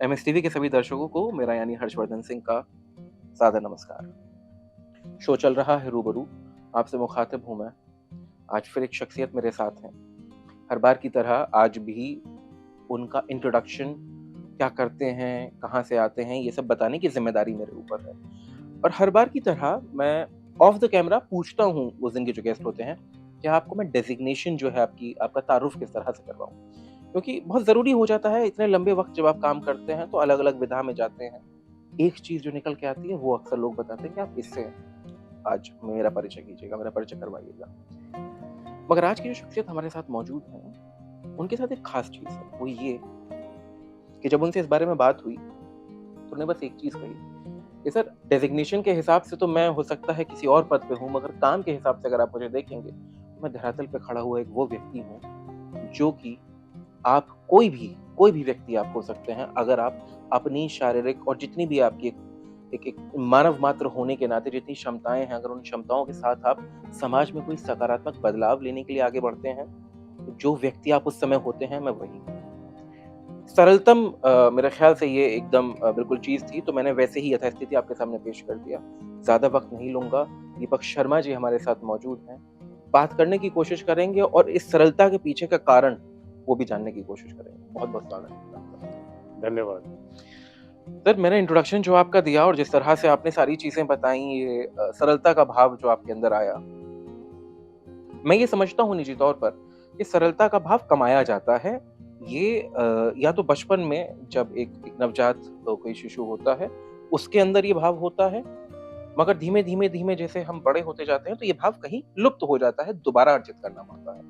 MSTV के सभी दर्शकों को मेरा यानी हर्षवर्धन सिंह का सादर नमस्कार। शो चल रहा है रूबरू, आपसे मुखातिब हूँ मैं। आज फिर एक शख्सियत मेरे साथ हैं। हर बार की तरह आज भी उनका इंट्रोडक्शन, क्या करते हैं, कहाँ से आते हैं, ये सब बताने की ज़िम्मेदारी मेरे ऊपर है। और हर बार की तरह मैं ऑफ द कैमरा पूछता हूँ उस दिन के जो गेस्ट होते हैं, क्या आपको मैं डेज़िग्नेशन जो है आपका तारुफ़ किस तरह से करवाऊँ? क्योंकि बहुत ज़रूरी हो जाता है, इतने लंबे वक़्त जब आप काम करते हैं तो अलग-अलग विधा में जाते हैं। एक चीज़ जो निकल के आती है वो अक्सर लोग बताते हैं कि आप इससे आज मेरा परिचय कीजिएगा, मेरा परिचय करवाइएगा। मगर आज की जो शख्सियत हमारे साथ मौजूद हैं, उनके साथ एक ख़ास चीज़ है, वो ये कि जब उनसे इस बारे में बात हुई, तो उन्होंने बस एक चीज़ कही कि सर डेज़िग्नेशन के हिसाब से तो मैं हो सकता है किसी और पद पे हूँ, मगर काम के हिसाब से अगर आप मुझे देखेंगे, तो मैं धरातल पे खड़ा हुआ एक वो व्यक्ति हूँ, जो कि आप कोई भी व्यक्ति आप हो सकते हैं, अगर आप अपनी शारीरिक और जितनी भी आपकी एक मानव मात्र होने के नाते जितनी क्षमताएँ हैं, अगर उन क्षमताओं के साथ आप समाज में कोई सकारात्मक बदलाव लेने के लिए आगे बढ़ते हैं, तो जो व्यक्ति आप उस समय होते हैं, मैं वही हूँ। सरलतम मेरे ख़्याल से ये एकदम बिल्कुल चीज़ थी, तो मैंने वैसे ही यथास्थिति आपके सामने पेश कर दिया। ज़्यादा वक़्त नहीं लूँगा, दीपक शर्मा जी हमारे साथ मौजूद हैं। बात करने की कोशिश करेंगे और इस सरलता के पीछे का कारण, वो भी जानने की कोशिश करेंगे। बहुत-बहुत स्वागत है आपका। धन्यवाद। सर, मैंने इंट्रोडक्शन जो आपका दिया और जिस तरह से आपने सारी चीज़ें बताई, ये सरलता का भाव जो आपके अंदर आया, मैं ये समझता हूँ निजी तौर पर कि सरलता का भाव कमाया जाता है। ये या तो बचपन में जब एक नवजात कोई शिशु होता है, उसके अंदर ये भाव होता है, मगर धीमे-धीमे जैसे हम बड़े होते जाते हैं, तो ये भाव कहीं लुप्त हो जाता है, दोबारा अर्जित करना पड़ता है।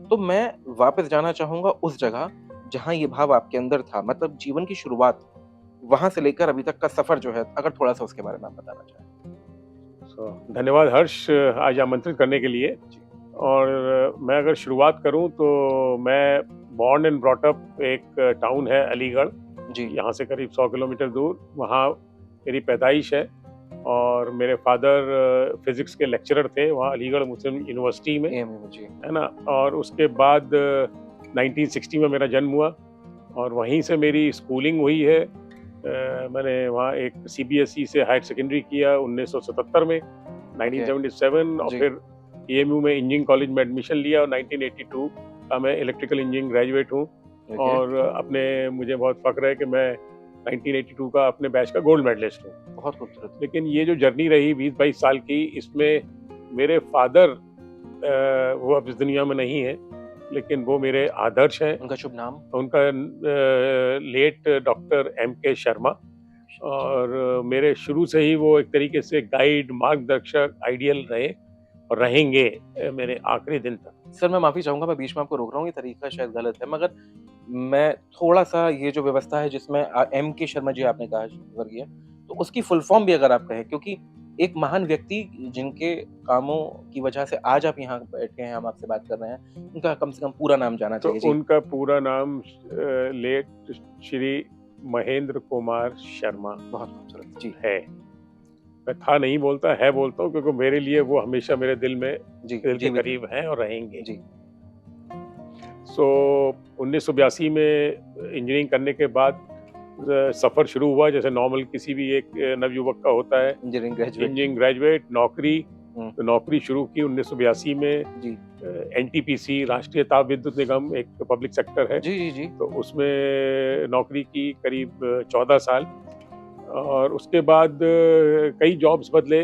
तो मैं वापस जाना चाहूँगा उस जगह, जहाँ ये भाव आपके अंदर था, मतलब जीवन की शुरुआत, वहाँ से लेकर अभी तक का सफ़र जो है, अगर थोड़ा-सा उसके बारे में आप बताना चाहें? धन्यवाद हर्ष, आज आमंत्रित करने के लिए। जी। और मैं अगर शुरुआत करूं तो मैं बॉर्न एंड ब्रॉट अप एक टाउन है अलीगढ़, जी। यहाँ से करीब 100 किलोमीटर दूर, वहाँ मेरी पैदाइश है। और मेरे फादर फिजिक्स के लेक्चरर थे वहाँ अलीगढ़ मुस्लिम यूनिवर्सिटी में, एएमयू में, जी। है ना। और उसके बाद 1960 में मेरा जन्म हुआ और वहीं से मेरी स्कूलिंग हुई है। मैंने वहाँ एक सीबीएसई से हायर सेकेंडरी किया 1977 में, ओके। 1977, और जी। फिर एएमयू में इंजीनियरिंग कॉलेज में एडमिशन लिया और 1982 का मैं इलेक्ट्रिकल इंजीनियरिंग ग्रेजुएट हूँ। ओके। और मुझे बहुत फ़ख्र है कि मैं 1982 का अपने बैच का गोल्ड मेडलिस्ट हूँ। बहुत खूबसूरत। लेकिन ये जो जर्नी रही 20-22 साल की, इसमें मेरे फादर वो अब इस दुनिया में नहीं है, लेकिन वो मेरे आदर्श हैं। उनका शुभ नाम? उनका लेट डॉक्टर एम.के. शर्मा। और मेरे शुरू से ही वो एक तरीके से गाइड, मार्गदर्शक, आइडियल रहे और रहेंगे मेरे आखिरी दिन तक। सर, मैं माफ़ी चाहूँगा, मैं बीच में आपको रोक रहा हूँ, ये तरीका शायद गलत है, मगर मैं थोड़ा-सा ये जो व्यवस्था है जिसमें एम के शर्मा जी आपने कहा स्वर्गीय, तो उसकी फुल फॉर्म भी अगर आप कहें, क्योंकि एक महान व्यक्ति जिनके कामों की वजह से आज आप यहाँ बैठे हैं, हम आपसे बात कर रहे हैं, उनका कम से कम पूरा नाम जाना तो चाहिए। जी। उनका पूरा नाम लेट श्री महेंद्र कुमार शर्मा बहुत खूबसूरत। जी। है। मैं था नहीं बोलता, है बोलता हूँ, क्योंकि मेरे लिए वो हमेशा मेरे दिल जी, के जीवित हैं। करीब हैं और रहेंगे। जी। सो 1982 में इंजीनियरिंग करने के बाद सफ़र शुरू हुआ, जैसे नॉर्मल किसी भी एक नवयुवक का होता है। Engineering graduate. इंजीनियरिंग ग्रेजुएट, नौकरी। हुँ। तो नौकरी शुरू की 1982 में। जी। एनटीपीसी, राष्ट्रीय ताप विद्युत निगम, एक पब्लिक सेक्टर है, जी, जी, जी। तो उसमें नौकरी की करीब 14 साल। और उसके बाद कई जॉब्स बदले।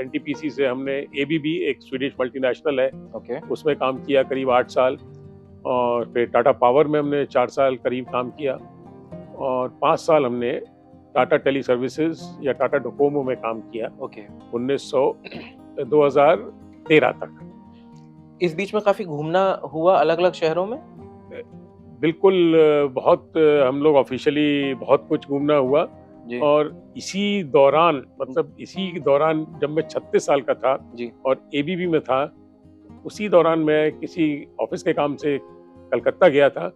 एनटीपीसी से हमने एबीबी, एक स्वीडिश मल्टीनेशनल है, ओके। उसमें काम किया करीब 8 साल। और फिर टाटा पावर में हमने 4 साल करीब काम किया। और 5 साल हमने टाटा टेली सर्विसेज या टाटा डोकोमो में काम किया, ओके। 2013 तक। इस बीच में काफ़ी घूमना हुआ अलग-अलग शहरों में? बिल्कुल, बहुत हम लोग ऑफ़िशियली बहुत कुछ घूमना हुआ। जी। और इसी दौरान, मतलब इसी दौरान जब मैं 36 साल का था जी। और एबीबी में था, उसी दौरान मैं किसी ऑफ़िस के काम से कलकत्ता गया था।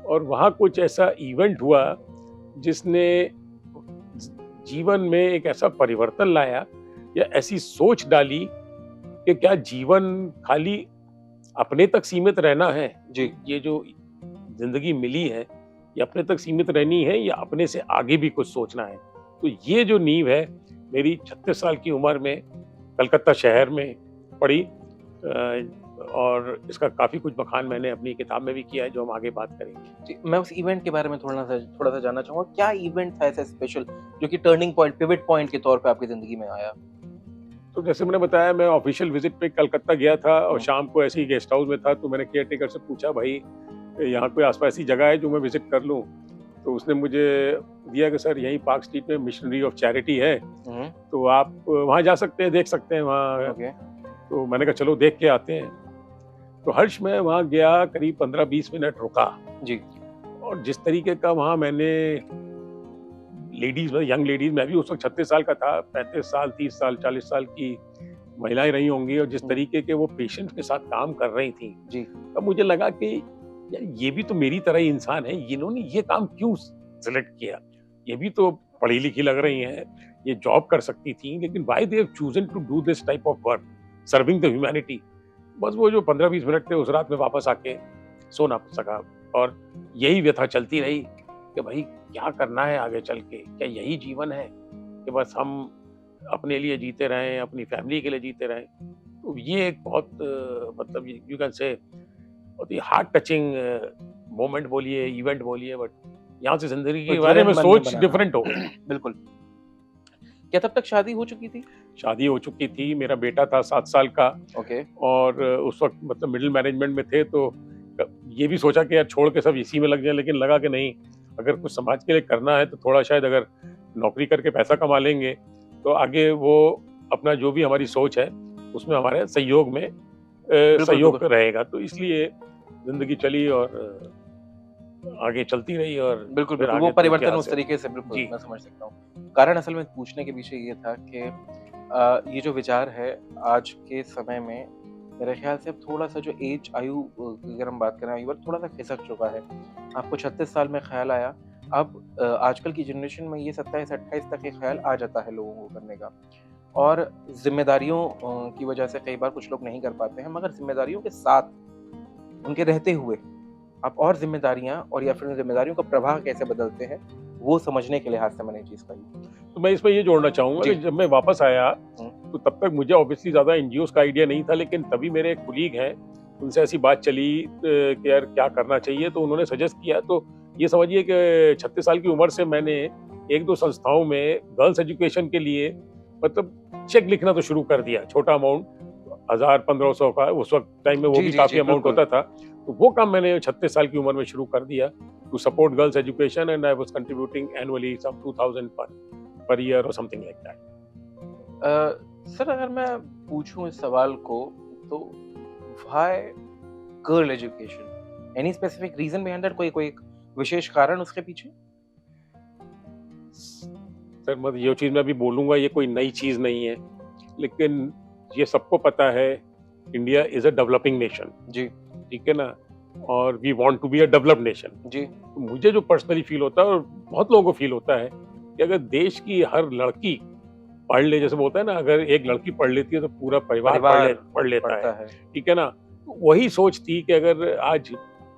और वहाँ कुछ ऐसा इवेंट हुआ जिसने जीवन में एक ऐसा परिवर्तन लाया या ऐसी सोच डाली कि क्या जीवन खाली अपने तक सीमित रहना है? जी। ये जो ज़िंदगी मिली है, ये अपने तक सीमित रहनी है या अपने से आगे भी कुछ सोचना है। तो ये जो नींव है मेरी 36 साल की उम्र में कलकत्ता शहर में पड़ी, और इसका काफ़ी कुछ बखान मैंने अपनी किताब में भी किया है, जो हम आगे बात करेंगे। जी, मैं उस इवेंट के बारे में थोड़ा-सा जानना चाहूँगा, क्या इवेंट था ऐसा स्पेशल जो कि टर्निंग पॉइंट, पिवट पॉइंट के तौर पे आपकी ज़िंदगी में आया? तो जैसे मैंने बताया, मैं ऑफिशियल विजिट पे कलकत्ता गया था और हुँ। शाम को ऐसे ही गेस्ट हाउस में था, तो मैंने केयरटेकर से पूछा, भाई यहाँ कोई आस-पास ऐसी जगह है जो मैं विजिट कर लूँ? तो उसने मुझे दिया कि सर यहीं पार्क स्ट्रीट में मिशनरी ऑफ चैरिटी है, हुँ, तो आप वहाँ जा सकते हैं, देख सकते हैं वहाँ। ओके। तो मैंने कहा चलो देख के आते हैं। तो हर्ष मैं वहाँ गया, करीब 15-20 मिनट रुका, जी। और जिस तरीके का वहाँ मैंने लेडीज़, यंग लेडीज़, मैं भी उस वक़्त 36 साल का था, 35 साल, 30 साल, 40 साल की महिलाएँ रही होंगी, और जिस हुँ। तरीके के वो पेशेंट्स के साथ काम कर रही थीं, जी। तब मुझे लगा कि यार ये भी तो मेरी तरह ही इंसान है, इन्होंने ये काम क्यों सेलेक्ट किया? ये भी तो पढ़ी-लिखी लग रही हैं, ये जॉब कर सकती थीं, लेकिन why they have chosen to do this type of work, serving the humanity. बस वो जो 15-20 मिनट थे, उस रात में वापस आके सो ना सका, और यही व्यथा चलती रही कि भाई क्या करना है आगे चल के? क्या यही जीवन है कि बस हम अपने लिए जीते रहें, अपनी फैमिली के लिए जीते रहें? तो ये एक बहुत मतलब यू कैन से बहुत ही हार्ट टचिंग मोमेंट बोलिए, इवेंट बोलिए, बट यहाँ से ज़िंदगी कोई के बारे में ज्वलन मन में सोच बना डिफरेंट हो रहा। गई। बिल्कुल। क्या तब तक शादी हो चुकी थी? शादी हो चुकी थी, मेरा बेटा था 7 साल का, ओके। और उस वक़्त मतलब मिडल मैनेजमेंट में थे, तो ये भी सोचा कि यार छोड़ के सब इसी में लग जाएँ, लेकिन लगा कि नहीं, अगर कुछ समाज के लिए करना है तो थोड़ा शायद अगर नौकरी करके पैसा कमा लेंगे, तो आगे वो अपना जो भी हमारी सोच है, उसमें हमारे सहयोग में बिल्कुल, सहयोग बिल्कुल। रहेगा। तो इसलिए ज़िंदगी चली और आगे चलती रही, और बिल्कुल, फिर बिल्कुल, वो आगे तो परिवर्तन क्या उस से तरीके से बिल्कुल जी, मैं समझ सकता हूँ। कारण असल में पूछने के पीछे ये था कि ये जो विचार है आज के समय में मेरे ख़्याल से अब थोड़ा-सा जो आयु अगर हम बात करें आयु वर्ग थोड़ा-सा खिसक चुका है। आपको 36 साल में ख़्याल आया, अब आजकल की जनरेशन में ये 27-28 तक ये ख़्याल आ जाता है लोगों को करने का। और ज़िम्मेदारियों की वजह से कई बार कुछ लोग नहीं कर पाते हैं, मगर ज़िम्मेदारियों के साथ उनके रहते हुए आप और ज़िम्मेदारियाँ और या फिर उन ज़िम्मेदारियों का प्रवाह कैसे बदलते हैं, वो समझने के लिहाज़ से मैंने ये चीज़ कही। तो मैं इसमें ये जोड़ना चाहूँगा जी। कि जब मैं वापस आया, हुँ, तो तब तक मुझे ऑब्वियसली ज़्यादा एनजीओज़ का आइडिया नहीं था, लेकिन तभी मेरे एक कोलीग हैं, उनसे ऐसी बात चली कि यार क्या करना चाहिए, तो उन्होंने सजेस्ट किया। तो ये समझिए कि 36 साल की उम्र से मैंने 1-2 संस्थाओं में गर्ल्स एजुकेशन के लिए मतलब चेक लिखना तो शुरू कर दिया, छोटा अमाउंट 1000-1500 का, उस वक़्त टाइम में वो जी, भी जी, काफ़ी जी, अमाउंट बिल्कुल। होता था। तो वो काम मैंने 36 साल की उम्र में शुरू कर दिया, to support girls education, and I was contributing annually some 2000 per year और समथिंग लाइक दैट। सर अगर मैं पूछूँ इस सवाल को तो why girl education? Any specific reason behind that कोई कोई एक विशेष कारण उसके पीछे? सर मतलब ये चीज़ मैं अभी बोलूँगा, ये कोई नई चीज़ नहीं है, लेकिन ये सबको पता है, India is a developing nation, जी, ठीक है ना? और we want to be a developed nation. जी, तो मुझे जो पर्सनली फ़ील होता है, और बहुत लोगों को फ़ील होता है, कि अगर देश की हर लड़की पढ़ ले, जैसे बोलते हैं ना, अगर एक लड़की पढ़ लेती है तो पूरा परिवार परिवार पढ़ लेता है, पढ़ता है। ठीक है ना? तो वही सोच थी कि अगर आज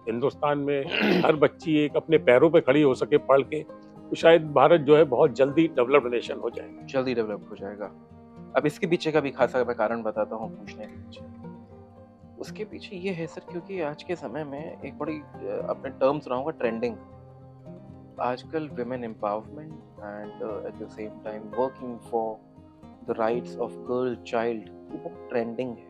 हिंदुस्तान में हर बच्ची एक अपने पैरों पे खड़ी हो सके पढ़ के, तो शायद भारत जो है बहुत जल्दी डेवलप्ड नेशन हो जाएगा। जल्दी डेवलप हो जाएगा। अब इसके पीछे का भी खासा मैं कारण बताता हूँ पूछने के पीछे। उसके पीछे ये है सर क्योंकि आज के समय में एक बड़ी आपने टर्म सुना होगा ट्रेंडिंग। आजकल women empowerment and at the same time working for the rights of girl child ये बहुत ट्रेंडिंग है।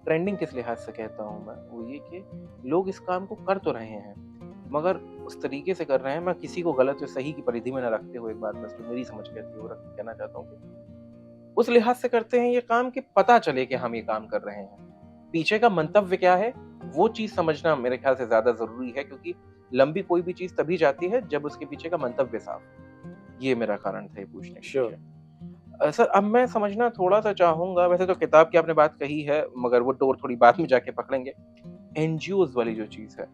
ट्रेंडिंग किस लिहाज से कहता हूँ मैं, वो ये कि लोग इस काम को कर तो रहे हैं, मगर उस तरीके से कर रहे हैं, मैं किसी को गलत या सही की परिधि में न रखते हुए एक बात बस जो मेरी समझ कहती है वो कहना चाहता हूँ कि उस लिहाज से करते हैं ये काम कि पता चले कि हम ये काम कर रहे हैं। पीछे का मंतव्य क्या है, वो चीज़ समझना मेरे ख्याल से ज़्यादा ज़रूरी है क्योंकि लंबी कोई भी चीज़ तभी जाती है जब उसके पीछे का मंतव्य साफ हो। ये मेरा कारण था ये पूछने के श्योर। पीछे। सर अब मैं समझना थोड़ा-सा चाहूँगा, वैसे तो किताब की आपने बात कही है, मगर वो डोर थोड़ी बाद में जाके पकड़ेंगे। एनजीओज़ वाली जो चीज़ है,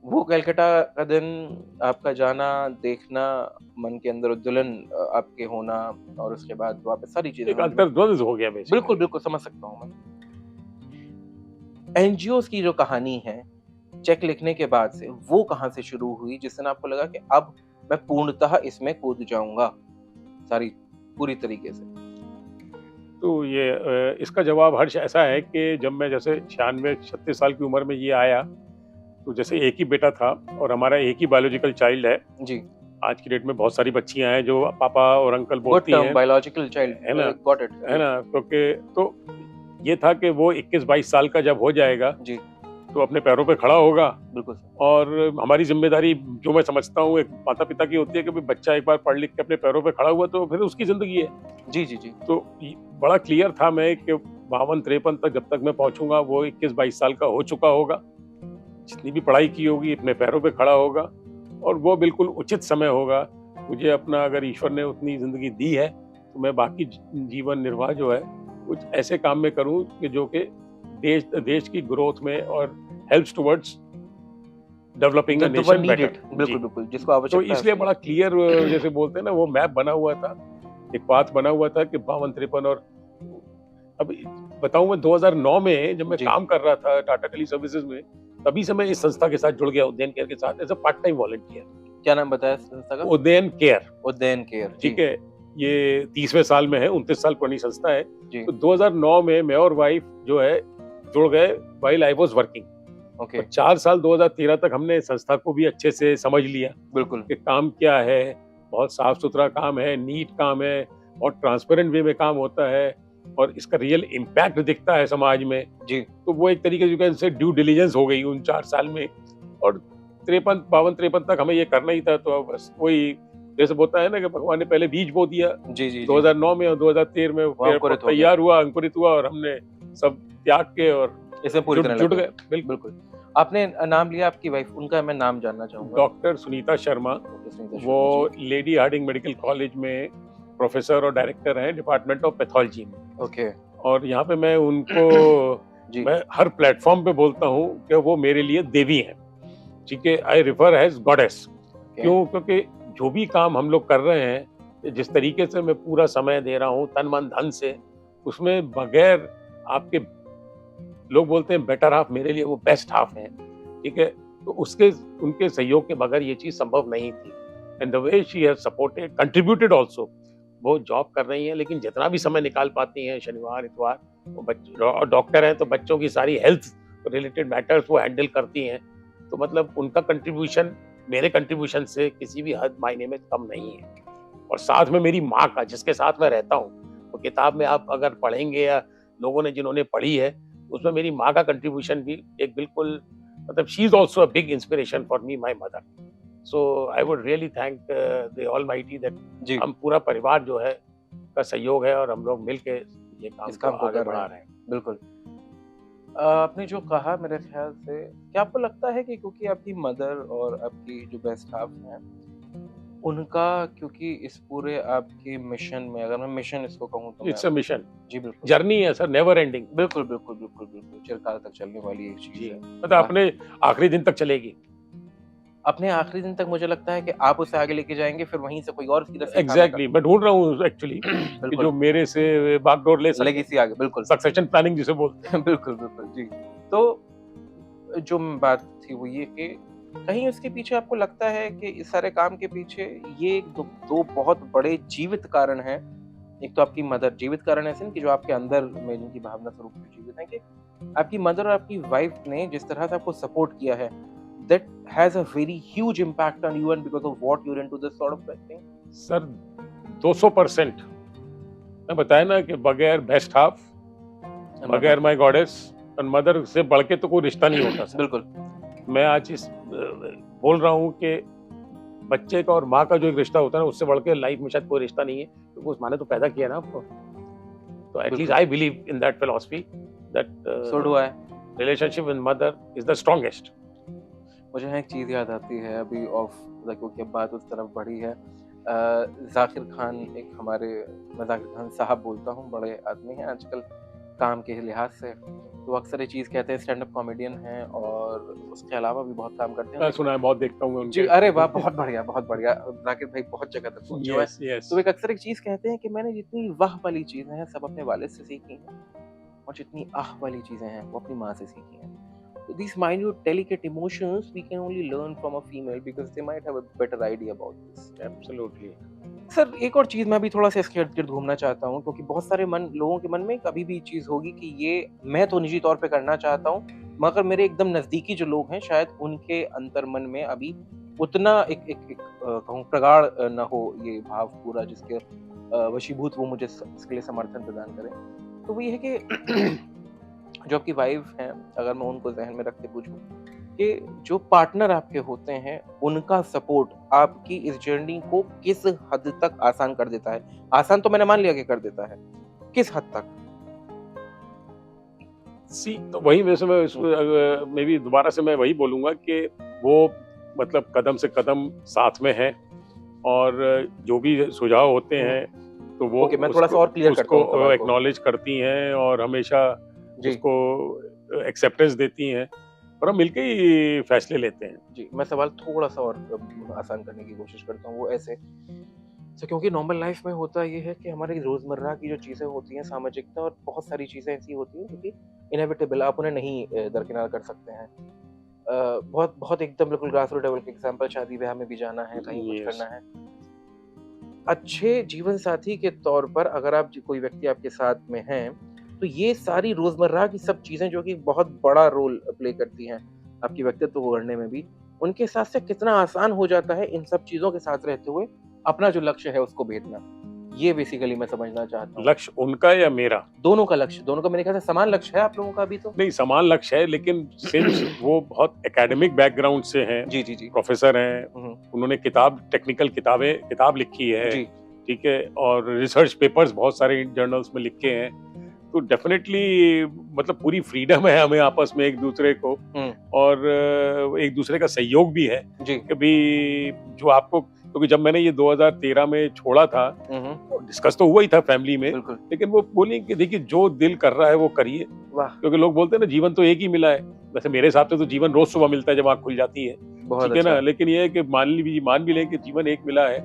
वो कलकत्ता का दिन आपका जाना, देखना, मन के अंदर उद्वेलन आपके होना और उसके बाद वापस सारी चीज़ें एक होना जो अंतर्द्वंद हो गया बिल्कुल, बेसिकली। बिल्कुल समझ सकता हूँ मैं। एनजीओज़ की जो कहानी है, चेक लिखने के बाद से वो कहाँ से शुरू हुई जिस दिन आपको लगा कि अब मैं पूर्णतः इसमें कूद जाऊँगा, सारी पूरी तरीके से? तो ये इसका जवाब हर्ष ऐसा है कि जब मैं जैसे 96-36 साल की उम्र में ये आया, तो जैसे एक ही बेटा था और हमारा एक ही बायोलॉजिकल चाइल्ड है। जी। आज की डेट में बहुत सारी बच्चियाँ हैं जो पापा और अंकल गुड बोलती टर्म हैं, बायोलॉजिकल चाइल्ड, है ना? Got it. है ना? तो ये था कि वो 21-22 साल का जब हो जाएगा, जी, तो अपने पैरों पे खड़ा होगा बिल्कुल सर। और हमारी ज़िम्मेदारी जो मैं समझता हूँ एक माता-पिता की होती है कि भई बच्चा एक बार पढ़ लिख के अपने पैरों पे खड़ा हुआ तो फिर उसकी ज़िंदगी है। जी, जी, जी। तो इ बड़ा क्लियर था मैं कि 52-53 तक जब तक मैं पहुँचूँगा वो 21-22 साल का हो चुका होगा। जितनी भी पढ़ाई की होगी अपने पैरों पे खड़ा होगा और वो बिल्कुल उचित समय होगा। मुझे अपना अगर ईश्वर ने उतनी ज़िंदगी दी है, तो मैं बाकी जीवन निर्वाह जो है, कुछ ऐसे काम में करूँ कि जो कि देश की ग्रोथ में और helps towards developing the the one nation better. Needed, बिल्कुल, जी। बिल्कुल, जिसको तो आवश्यकता है इसलिए उसकी। बड़ा क्लियर जैसे बोलते हैं ना वो मैप बना हुआ था, एक पाथ बना हुआ था कि 52-53 और अब बताऊँ मैं 2009 में जब मैं जी। काम कर रहा था टाटा टेली सर्विसेज में, तभी से मैं इस संस्था के साथ जुड़ गया उदयन केयर के साथ as a part time volunteer. क्या नाम बताया संस्था का? उदयन केयर, उदयन केयर, जी, ठीक है? ये 30वें साल में है, 29 साल पुरानी संस्था है। जी, तो 2009 में मैं और वाइफ जो है जुड़ गए while I was working okay, और 4 साल 2013 तक हमने संस्था को भी अच्छे से समझ लिया बिल्कुल, कि काम क्या है, बहुत साफ-सुथरा काम है, नीट काम है और ट्रांसपेरेंट वे में काम होता है और इसका रियल इम्पैक्ट दिखता है समाज में। जी, तो वो एक तरीके से you can say due diligence हो गई उन 4 साल में और 52-53 तक हमें ये करना ही था, तो अब बस वही जैसे होता है ना कि भगवान ने पहले बीज बो दिया जी, जी, जी, 2009 में और 2013 में वो पेड़ अंकुरित हो गया। तैयार हुआ, अंकुरित हुआ और हमने सब त्याग के और इसमें पूरी तरह जुट लग गए। गए, बिल्कुल। बिल्कुल। आपने नाम लिया आपकी वाइफ, उनका मैं नाम जानना चाहूँगा। डॉक्टर सुनीता शर्मा, ओके, सुनीता वो Sharma ji, lady Hardinge medical college में प्रोफेसर और डायरेक्टर हैं डिपार्टमेंट ऑफ पैथोलॉजी में ओके, और यहाँ पे मैं उनको जी, मैं हर प्लेटफॉर्म पे बोलता हूँ कि वो मेरे लिए देवी हैं, ठीक है? आई रिफर एज़ गॉडेस। ओके, क्यों? क्योंकि जो भी काम हम लोग कर रहे हैं, जिस तरीके से मैं पूरा समय दे रहा हूँ तन मन धन से, उसमें बगैर आपके लोग बोलते हैं बेटर हाफ, मेरे लिए वो बेस्ट हाफ है, ठीक है? तो उसके उनके सहयोग के बगैर ये चीज़ संभव नहीं थी and the way she has supported contributed also. वो जॉब कर रही हैं लेकिन जितना भी समय निकाल पाती हैं शनिवार, इतवार, वो डॉक्टर हैं तो बच्चों की सारी हेल्थ रिलेटेड मैटर्स वो हैंडल करती हैं। तो मतलब उनका कंट्रीब्यूशन मेरे कंट्रीब्यूशन से किसी भी हद मायने में कम नहीं है। और साथ में मेरी माँ का जिसके साथ मैं रहता हूँ, वो किताब में आप अगर पढ़ेंगे या लोगों ने जिन्होंने पढ़ी है, उसमें मेरी माँ का कंट्रीब्यूशन भी एक बिल्कुल मतलब she is also a big inspiration for me, my mother. So I would really thank the almighty that जी, हम पूरा परिवार जो है का सहयोग है और हम लोग मिलके ये काम इस को काम को आगे कर रहे बढ़ा हैं, रहे हैं। बिल्कुल। आपने जो कहा मेरे ख्याल से क्या आपको लगता है कि क्योंकि आपकी मदर और आपकी जो बेस्ट हाफ हैं, उनका क्योंकि इस पूरे आपके मिशन में अगर मैं मिशन इसको कहूँ तो मैं इट्स अ मिशन, जी, बिल्कुल। जर्नी है सर, नेवर एंडिंग। बिल्कुल, बिल्कुल, बिल्कुल, बिल्कुल, चिरकाल तक चलने वाली एक चीज़ जी, है। मतलब अपने आखिरी दिन तक चलेगी। अपने आखिरी दिन तक मुझे लगता है कि आप उसे आगे लेके जाएँगे, फिर वहीं से कोई और सीधा सीखा आएगा। एग्ज़ैक्टली, मैं ढूँढ रहा हूँ एक्चुअली कि जो बिल्कुल, मेरे से बागडोर ले सके, लेगेसी आगे, बिल्कुल। सक्सेशन प्लानिंग जिसे बोलते हैं। बिल्कुल, बिल्कुल, जी। तो जो बात थी वो ये कि कहीं उसके पीछे आपको लगता है कि इस सारे काम के पीछे ये 2 बहुत बड़े जीवित कारण हैं। एक तो आपकी मदर, जीवित कारण ऐसे नहीं कि जो आपके अंदर में जिनकी भावना स्वरूप में जीवित हैं, कि आपकी मदर और आपकी वाइफ ने जिस तरह से आपको सपोर्ट किया है, that has a very huge impact on you and because of what you are into this sort of thing. Sir 200% मैं बताया ना कि बगैर बेस्ट हाफ, बगैर माय गॉडेस और मदर से बढ़ के तो कोई रिश्ता नहीं होता सर। बिल्कुल, मैं आज बोल रहा हूँ कि बच्चे का और माँ का जो एक रिश्ता होता है ना, उससे बढ़ के लाइफ में शायद कोई रिश्ता नहीं है, क्योंकि उस माँ ने तो पैदा किया ना आपको। तो एट लीस्ट बिल्कुल। I believe in that philosophy that so do I. Relationship with mother is the strongest. मुझे यहाँ एक चीज़ याद आती है अभी ऑफ लाइक क्योंकि बात उस तरफ बढ़ी है। ज़ाकिर खान एक हमारे मैं ज़ाकिर खान साहब बोलता हूँ, बड़े आदमी हैं आजकल काम के लिहाज से। तो अक्सर ये चीज़ कहते हैं स्टैंड अप कॉमेडियन हैं और उसके अलावा भी बहुत काम करते हैं। सुना है, बहुत देखता हूँ मैं जी, उनके। अरे वाह! बहुत बढ़िया, बहुत बढ़िया। ज़ाकिर भाई बहुत जगह तक पहुँचे हुए हैं। Yes, yes. तो एक अक्सर एक चीज़ कहते हैं कि मैंने जितनी वाह वाली चीज़ें हैं सब अपने वालिद से सीखी हैं और जितनी आह वाली चीज़ें हैं वो अपनी माँ से सीखी हैं। these minute delicate emotions we can only learn from a female because they might have a better idea about this. Absolutely. Sir एक और चीज़ मैं भी थोड़ा-सा इसके इर्द-गिर्द घूमना चाहता हूँ, क्योंकि बहुत सारे लोगों के मन में कभी भी चीज़ होगी कि ये मैं तो निजी तौर पे करना चाहता हूँ, मगर मेरे एकदम नज़दीकी जो लोग हैं शायद उनके अंतर्मन में अभी उतना एक कहूँ प्रगाढ़ ना हो ये भाव पूरा जिसके वशीभूत वो मुझे इसके लिए समर्थन प्रदान करें। तो वो ये है कि जो आपकी वाइफ़ हैं, अगर मैं उनको ज़हन में रख के पूछूँ कि जो पार्टनर आपके होते हैं, उनका सपोर्ट आपकी इस जर्नी को किस हद तक आसान कर देता है? आसान तो मैंने मान लिया कि कर देता है, किस हद तक? तो वही वैसे मैं इसमें मे बी दोबारा से मैं वही बोलूँगा कि वो मतलब कदम से कदम साथ में हैं और जो भी सुझाव होते हैं तो वो ओके, मैं थोड़ा-सा और क्लियर करता हूँ उसको सवाल को। एक्नॉलेज करती हैं और हमेशा जी, उसको एक्सेप्टेंस देती हैं और हम मिलके ही फैसले लेते हैं। जी, मैं सवाल थोड़ा-सा और आसान करने की कोशिश करता हूँ, वो ऐसे क्योंकि नॉर्मल लाइफ में होता ये है कि हमारी रोज़मर्रा की जो चीज़ें होती हैं, सामाजिकता और बहुत सारी चीज़ें ऐसी होती हैं जो कि इनेविटेबल आप उन्हें नहीं दरकिनार कर सकते हैं। बहुत बहुत एकदम बिल्कुल ग्रास रूट लेवल के एग्ज़ाम्पल शादी-ब्याह में भी जाना है, कहीं कुछ यस। करना है। अच्छे जीवन साथी के तौर पर अगर आप कोई व्यक्ति आपके साथ में हैं, तो ये सारी रोज़मर्रा की सब चीज़ें जो कि बहुत बड़ा रोल प्ले करती हैं, आपके व्यक्तित्व को गढ़ने में भी, उनके साथ से कितना आसान हो जाता है इन सब चीज़ों के साथ रहते हुए, अपना जो लक्ष्य है उसको भेदना। ये बेसिकली मैं समझना चाहता हूँ। लक्ष्य उनका या मेरा? दोनों का लक्ष्य, दोनों का मेरे ख्याल से समान लक्ष्य है आप लोगों का अभी तो? नहीं, समान लक्ष्य है लेकिन सिंस वो बहुत एकेडमिक बैकग्राउंड से हैं, जी, जी, जी। प्रोफेसर हैं, हुँ, उन्होंने टेक्निकल किताब लिखी है, जी। ठीक है? और रिसर्च पेपर्स बहुत सारे जर्नल्स में लिखे हैं। तो डेफिनेटली मतलब पूरी फ्रीडम है हमें आपस में एक-दूसरे को हुँ, और एक-दूसरे का सहयोग भी है। जी। कभी जो आपको क्योंकि जब मैंने ये 2013 में छोड़ा था, हुँ, हुँ, डिस्कस तो हुआ ही था फैमिली में, बिल्कुल। लेकिन वो बोली कि देखिए जो दिल कर रहा है वो करिए। वाह! क्योंकि लोग बोलते हैं ना जीवन तो एक ही मिला है। वैसे मेरे हिसाब से तो जीवन रोज़ सुबह मिलता है जब आँख खुल जाती है। बहुत ठीक है ना? अच्छा। लेकिन ये है कि मान भी लें कि जीवन एक मिला है,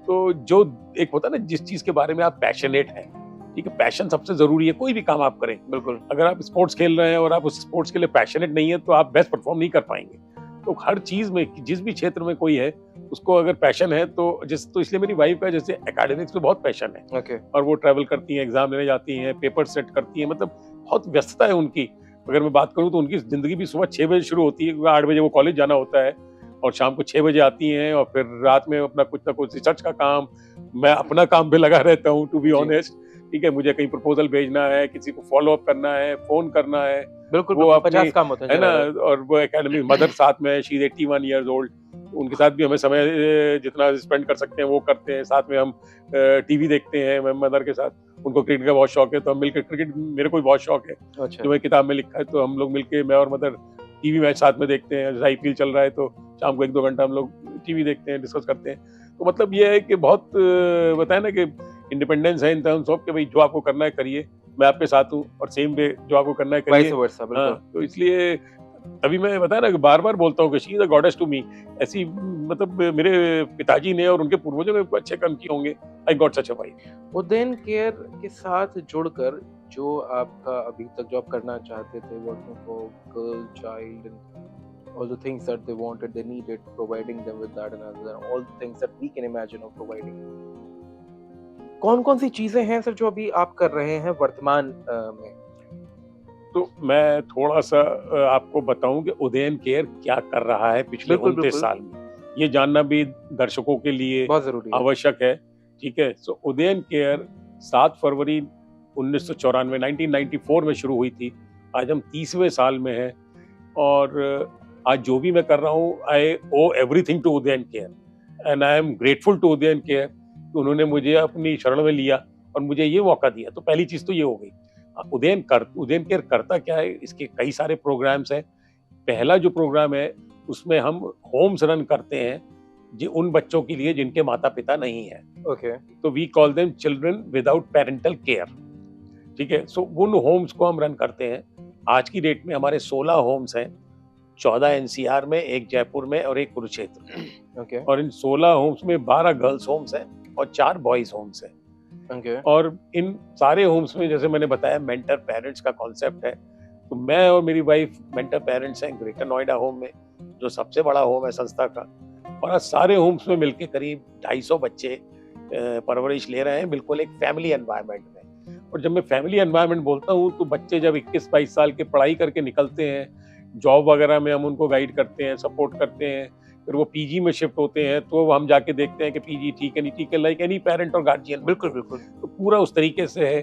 तो जो एक होता है ना जिस चीज़ के बारे में आप पैशनेट हैं, ठीक है? पैशन सबसे ज़रूरी है, कोई भी काम आप करें। बिल्कुल। अगर आप स्पोर्ट्स खेल रहे हैं और आप उस स्पोर्ट्स के लिए पैशनेट नहीं है, तो आप बेस्ट परफ़ॉर्म नहीं कर पाएँगे। तो हर चीज़ में जिस भी क्षेत्र में कोई है, उसको अगर पैशन है तो इसलिए मेरी वाइफ़ का जैसे एकेडमिक्स में बहुत पैशन है ओके। और वो ट्रैवल करती हैं, एग्ज़ाम देने जाती हैं, पेपर सेट करती हैं, मतलब बहुत व्यस्तता है उनकी। अगर मैं बात करूँ तो उनकी ज़िंदगी भी सुबह 6 बजे शुरू होती है क्योंकि 8 बजे वो कॉलेज जाना होता है और शाम को 6 बजे आती हैं और फिर रात में अपना कुछ ना कुछ रिसर्च का काम, मैं अपना काम पे लगा रहता हूँ टू बी जी। ऑनेस्ट, ठीक है? मुझे कहीं प्रपोज़ल भेजना है, किसी को फ़ॉलो अप करना है, फ़ोन करना है, बिल्कुल, वो बिल्कुल, अपनी 50 काम होते हैं है ना? ज़रा-ज़रा। और वो एकेडमिक मदर साथ में है, शी इज़ 81 इयर्स ओल्ड, उनके साथ भी हमें समय जितना स्पेंड कर सकते हैं वो करते हैं। साथ में हम टीवी देखते हैं, मैं मदर के साथ, उनको क्रिकेट का बहुत शौक है तो हम मिलकर क्रिकेट मेरे को भी बहुत शौक है, अच्छा। जो मैं किताब में लिखा है तो हम लोग मिलके मैं और मदर टीवी मैच साथ में देखते हैं। जैसे आईपीएल चल रहा है तो शाम को 1-2 घंटा हम लोग टीवी देखते हैं, डिस्कस करते हैं। तो मतलब ये है कि बहुत बताया ना कि इंडिपेंडेंस है इन टर्म्स ऑफ कि भई जो आपको करना है करिए, मैं आपके साथ हूँ और सेम वे जो आपको करना है वाइस करिए। वर्सा, बिल्कुल। हाँ, तो इसलिए तभी मैं बताया ना कि बार-बार बोलता हूँ कि she is a goddess to me. ऐसी मतलब मेरे पिताजी ने और उनके पूर्वजों ने अच्छे कर्म किए होंगे। I got such a wife. Udayan care के साथ जुड़कर जो आपका अभी तक जो आप करना चाहते थे, working for girl child and all the things that they wanted, they needed, providing them with that and all the things that we can imagine of providing. कौन-कौन सी चीजें हैं सर जो अभी आप कर रहे हैं वर्तमान में? तो मैं थोड़ा-सा आपको बताऊँ कि उदयन केयर क्या कर रहा है पिछले बिल्कुल, 29 बिल्कुल। साल में। ये जानना भी दर्शकों के लिए बहुत ज़रूरी है। आवश्यक है, ठीक है? सो उदयन केयर 7 फरवरी 1994 1994 में शुरू हुई थी। आज हम 30वें साल में हैं और आज जो भी मैं कर रहा हूँ, I owe everything to Udayan care and I am grateful to Udayan care कि उन्होंने मुझे अपनी शरण में लिया और मुझे ये मौका दिया। तो पहली चीज़ तो ये हो गई। उदयन केयर करता क्या है? इसके कई सारे प्रोग्राम्स हैं। पहला जो प्रोग्राम है, उसमें हम होम्स रन करते हैं, उन बच्चों के लिए जिनके माता-पिता नहीं हैं। ओके। तो we call them children without parental care, ठीक है? सो उन होम्स को हम रन करते हैं। आज की डेट में हमारे 16 होम्स हैं, 14 एनसीआर में, 1 जयपुर में और 1 कुरुक्षेत्र। ओके। और इन 16 होम्स में 12 गर्ल्स होम्स हैं और 4 बॉयज़ होम्स हैं। ओके। और इन सारे होम्स में जैसे मैंने बताया मेंटर पेरेंट्स का कॉन्सेप्ट है। तो मैं और मेरी वाइफ मेंटर पेरेंट्स हैं ग्रेटर नोएडा होम में, जो सबसे बड़ा होम है संस्था का, और आज सारे होम्स में मिलके करीब 250 बच्चे परवरिश ले रहे हैं, बिल्कुल एक फैमिली एनवायरनमेंट में। और जब मैं फैमिली एनवायरनमेंट बोलता हूँ तो बच्चे जब 21-22 साल के पढ़ाई करके निकलते हैं, जॉब वगैरह में हम उनको गाइड करते हैं, सपोर्ट करते हैं, फिर वो पीजी में शिफ्ट होते हैं तो हम जाके देखते हैं कि पीजी ठीक है नहीं ठीक है, लाइक एनी पेरेंट और गार्जियन। बिल्कुल बिल्कुल। तो पूरा उस तरीके से है।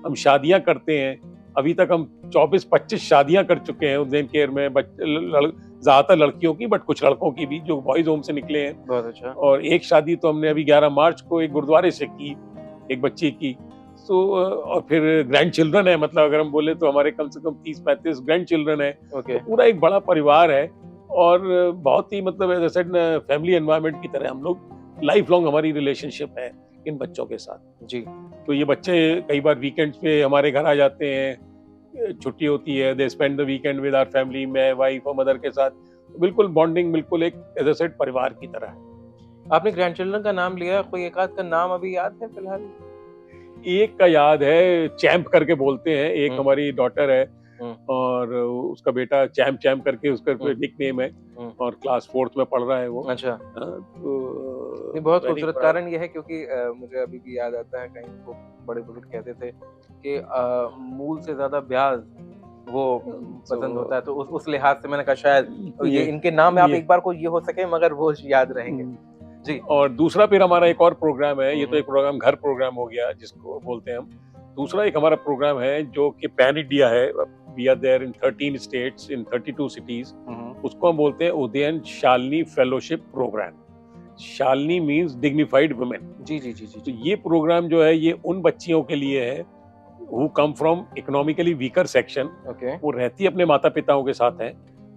हम शादियां करते हैं, अभी तक हम 24-25 शादियां कर चुके हैं उज्जैन केयर में, ज्यादातर लड़कियों की, बट कुछ लड़कों की भी जो बॉयज होम से निकले हैं। बहुत अच्छा। और एक शादी तो हमने अभी 11 मार्च को एक गुरुद्वारे से की, एक बच्ची की। सो और फिर ग्रैंड चिल्ड्रन है, मतलब अगर हम बोले तो हमारे कम से कम 30-35 ग्रैंड चिल्ड्रन है। ओके। तो पूरा एक बड़ा परिवार है और बहुत ही मतलब as I said family environment की तरह हम लोग, लाइफ लॉन्ग हमारी रिलेशनशिप है इन बच्चों के साथ। जी। तो ये बच्चे कई बार वीकेंड्स पे हमारे घर आ जाते हैं, छुट्टी होती है, they spend the weekend with our family, मैं वाइफ और मदर के साथ। बिल्कुल बॉन्डिंग बिल्कुल एक एज आई सेड परिवार की तरह है। आपने ग्रैंड चिल्ड्रन का नाम लिया, कोई एक आध का नाम अभी याद है फिलहाल? एक का याद है, चैंप करके बोलते हैं, एक हमारी डॉटर है और उसका बेटा चैंप चैंप करके उसका निकनेम है और क्लास 4th में पढ़ रहा है वो। अच्छा। तो बहुत खूबसूरत। कारण यह है क्योंकि मुझे अभी भी याद आता है, कहीं वो बड़े बुजुर्ग कहते थे कि मूल से ज्यादा ब्याज वो पसंद होता है, तो उस लिहाज से मैंने कहा शायद ये इनके नाम आप एक बार को ये हो सके मगर वो याद रहेंगे। जी। और दूसरा फिर हमारा एक और प्रोग्राम है, ये तो एक प्रोग्राम घर प्रोग्राम हो गया जिसको बोलते हैं हम। दूसरा एक हमारा प्रोग्राम है जो कि पैन इंडिया है, we are there in 13 states in 32 cities. उसको हम बोलते हैं Udayan Shalini fellowship programme. Shalini means dignified women. जी जी जी जी। तो ये प्रोग्राम जो है ये उन बच्चियों के लिए है who come from economically weaker section. वो रहती अपने माता पिताओं के साथ है।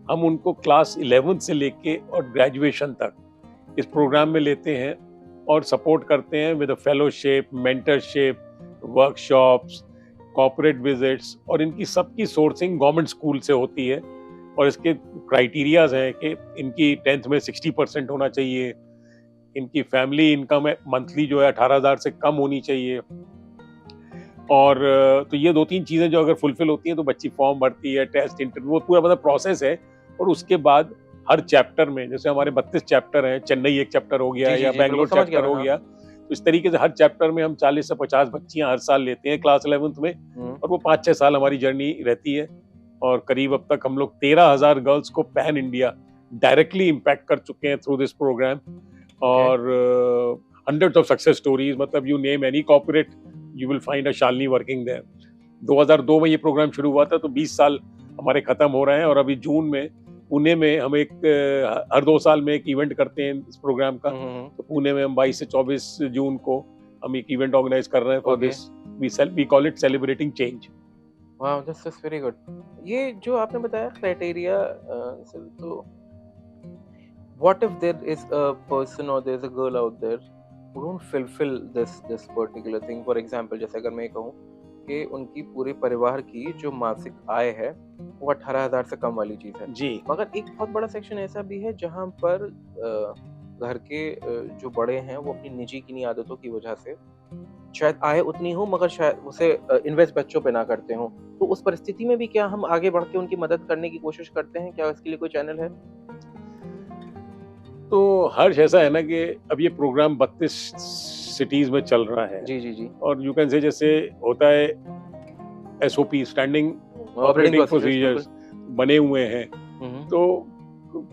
हम उनको क्लास 11 से लेके और ग्रेजुएशन तक इस प्रोग्राम में लेते हैं और सपोर्ट करते हैं with fellowship, mentorship, workshops, corporate visits, और इनकी सबकी सोर्सिंग गवर्नमेंट स्कूल से होती है। और इसके क्राइटेरियाज हैं कि इनकी 10th में 60% होना चाहिए, इनकी फैमिली इनकम मंथली जो है 18,000 से कम होनी चाहिए। और तो ये 2-3 चीजें जो अगर फुलफिल होती हैं तो बच्ची फॉर्म भरती है, टेस्ट, इंटरव्यू, वो पूरा मतलब प्रोसेस है। और उसके बाद हर चैप्टर में, जैसे हमारे 32 चैप्टर हैं, चेन्नई एक चैप्टर हो गया या बैंगलोर चैप्टर हो गया, तो इस तरीके से हर चैप्टर में हम 40 से 50 बच्चियां हर साल लेते हैं क्लास 11th में। और वो 5-6 साल हमारी जर्नी रहती है और करीब अब तक हम लोग 13,000 गर्ल्स को पैन इंडिया डायरेक्टली इम्पैक्ट कर चुके हैं थ्रू दिस प्रोग्राम। और hundreds of success stories, मतलब you name any corporate you will find a Shalini working there. 2002 में ये प्रोग्राम शुरू हुआ था, तो 20 साल हमारे खत्म हो रहे हैं। और अभी जून में पुणे में हम एक हर 2 साल में एक इवेंट करते हैं इस प्रोग्राम का। तो पुणे में हम 22 से 24 जून को हम एक इवेंट ऑर्गेनाइज कर रहे हैं for this, we call it celebrating change. Wow, this is very good. ये जो आपने बताया क्राइटेरिया, तो what if there is a person or there is a girl out there who don't fulfill this particular thing? For example, जैसे अगर मैं कहूँ कि उनकी पूरे परिवार की जो मासिक आय है वो 18,000 से कम वाली चीज है जी, मगर एक बहुत बड़ा सेक्शन ऐसा भी है जहाँ पर घर के जो बड़े हैं वो अपनी निजी किन्हीं आदतों की वजह से शायद आय उतनी हो मगर शायद उसे इन्वेस्ट बच्चों पे ना करते हो। तो उस परिस्थिति में भी क्या हम आगे बढ़ के उनकी मदद करने की कोशिश करते हैं? क्या इसके लिए कोई चैनल है? तो हर्ष ऐसा है ना कि अब ये प्रोग्राम 32 सिटीज में चल रहा है। जी जी जी। और यू कैन से जैसे होता है SOP, स्टैंडिंग ऑपरेटिंग प्रोसीजर्स बने हुए हैं। तो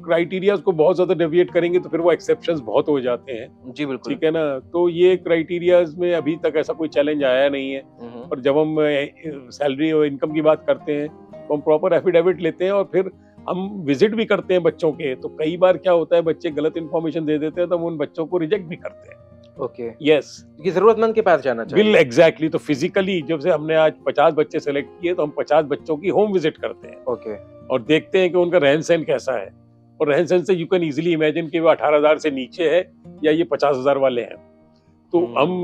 क्राइटेरियाज को बहुत ज्यादा डेविएट करेंगे तो फिर वो एक्सेप्शंस बहुत हो जाते हैं। जी बिल्कुल। ठीक है ना। तो ये क्राइटेरियाज में अभी तक ऐसा कोई चैलेंज आया नहीं है। और जब हम सैलरी और इनकम की बात करते हैं तो हम प्रॉपर एफिडेविट लेते हैं और फिर हम विजिट भी करते हैं बच्चों के। तो कई बार क्या होता है, बच्चे गलत इन्फॉर्मेशन दे देते हैं तो हम उन बच्चों को रिजेक्ट भी करते हैं। ओके। यस, ये जरूरतमंद के पास जाना चाहिए। Bill exactly. तो फिजिकली जब से हमने आज 50 बच्चे सेलेक्ट किए तो हम 50 बच्चों की होम विजिट करते हैं। ओके। और देखते हैं कि उनका रहन सहन कैसा है। और रहन सहन से यू कैन इजीली इमेजिन कि वो 18,000 से नीचे है या ये 50,000 वाले हैं। तो हम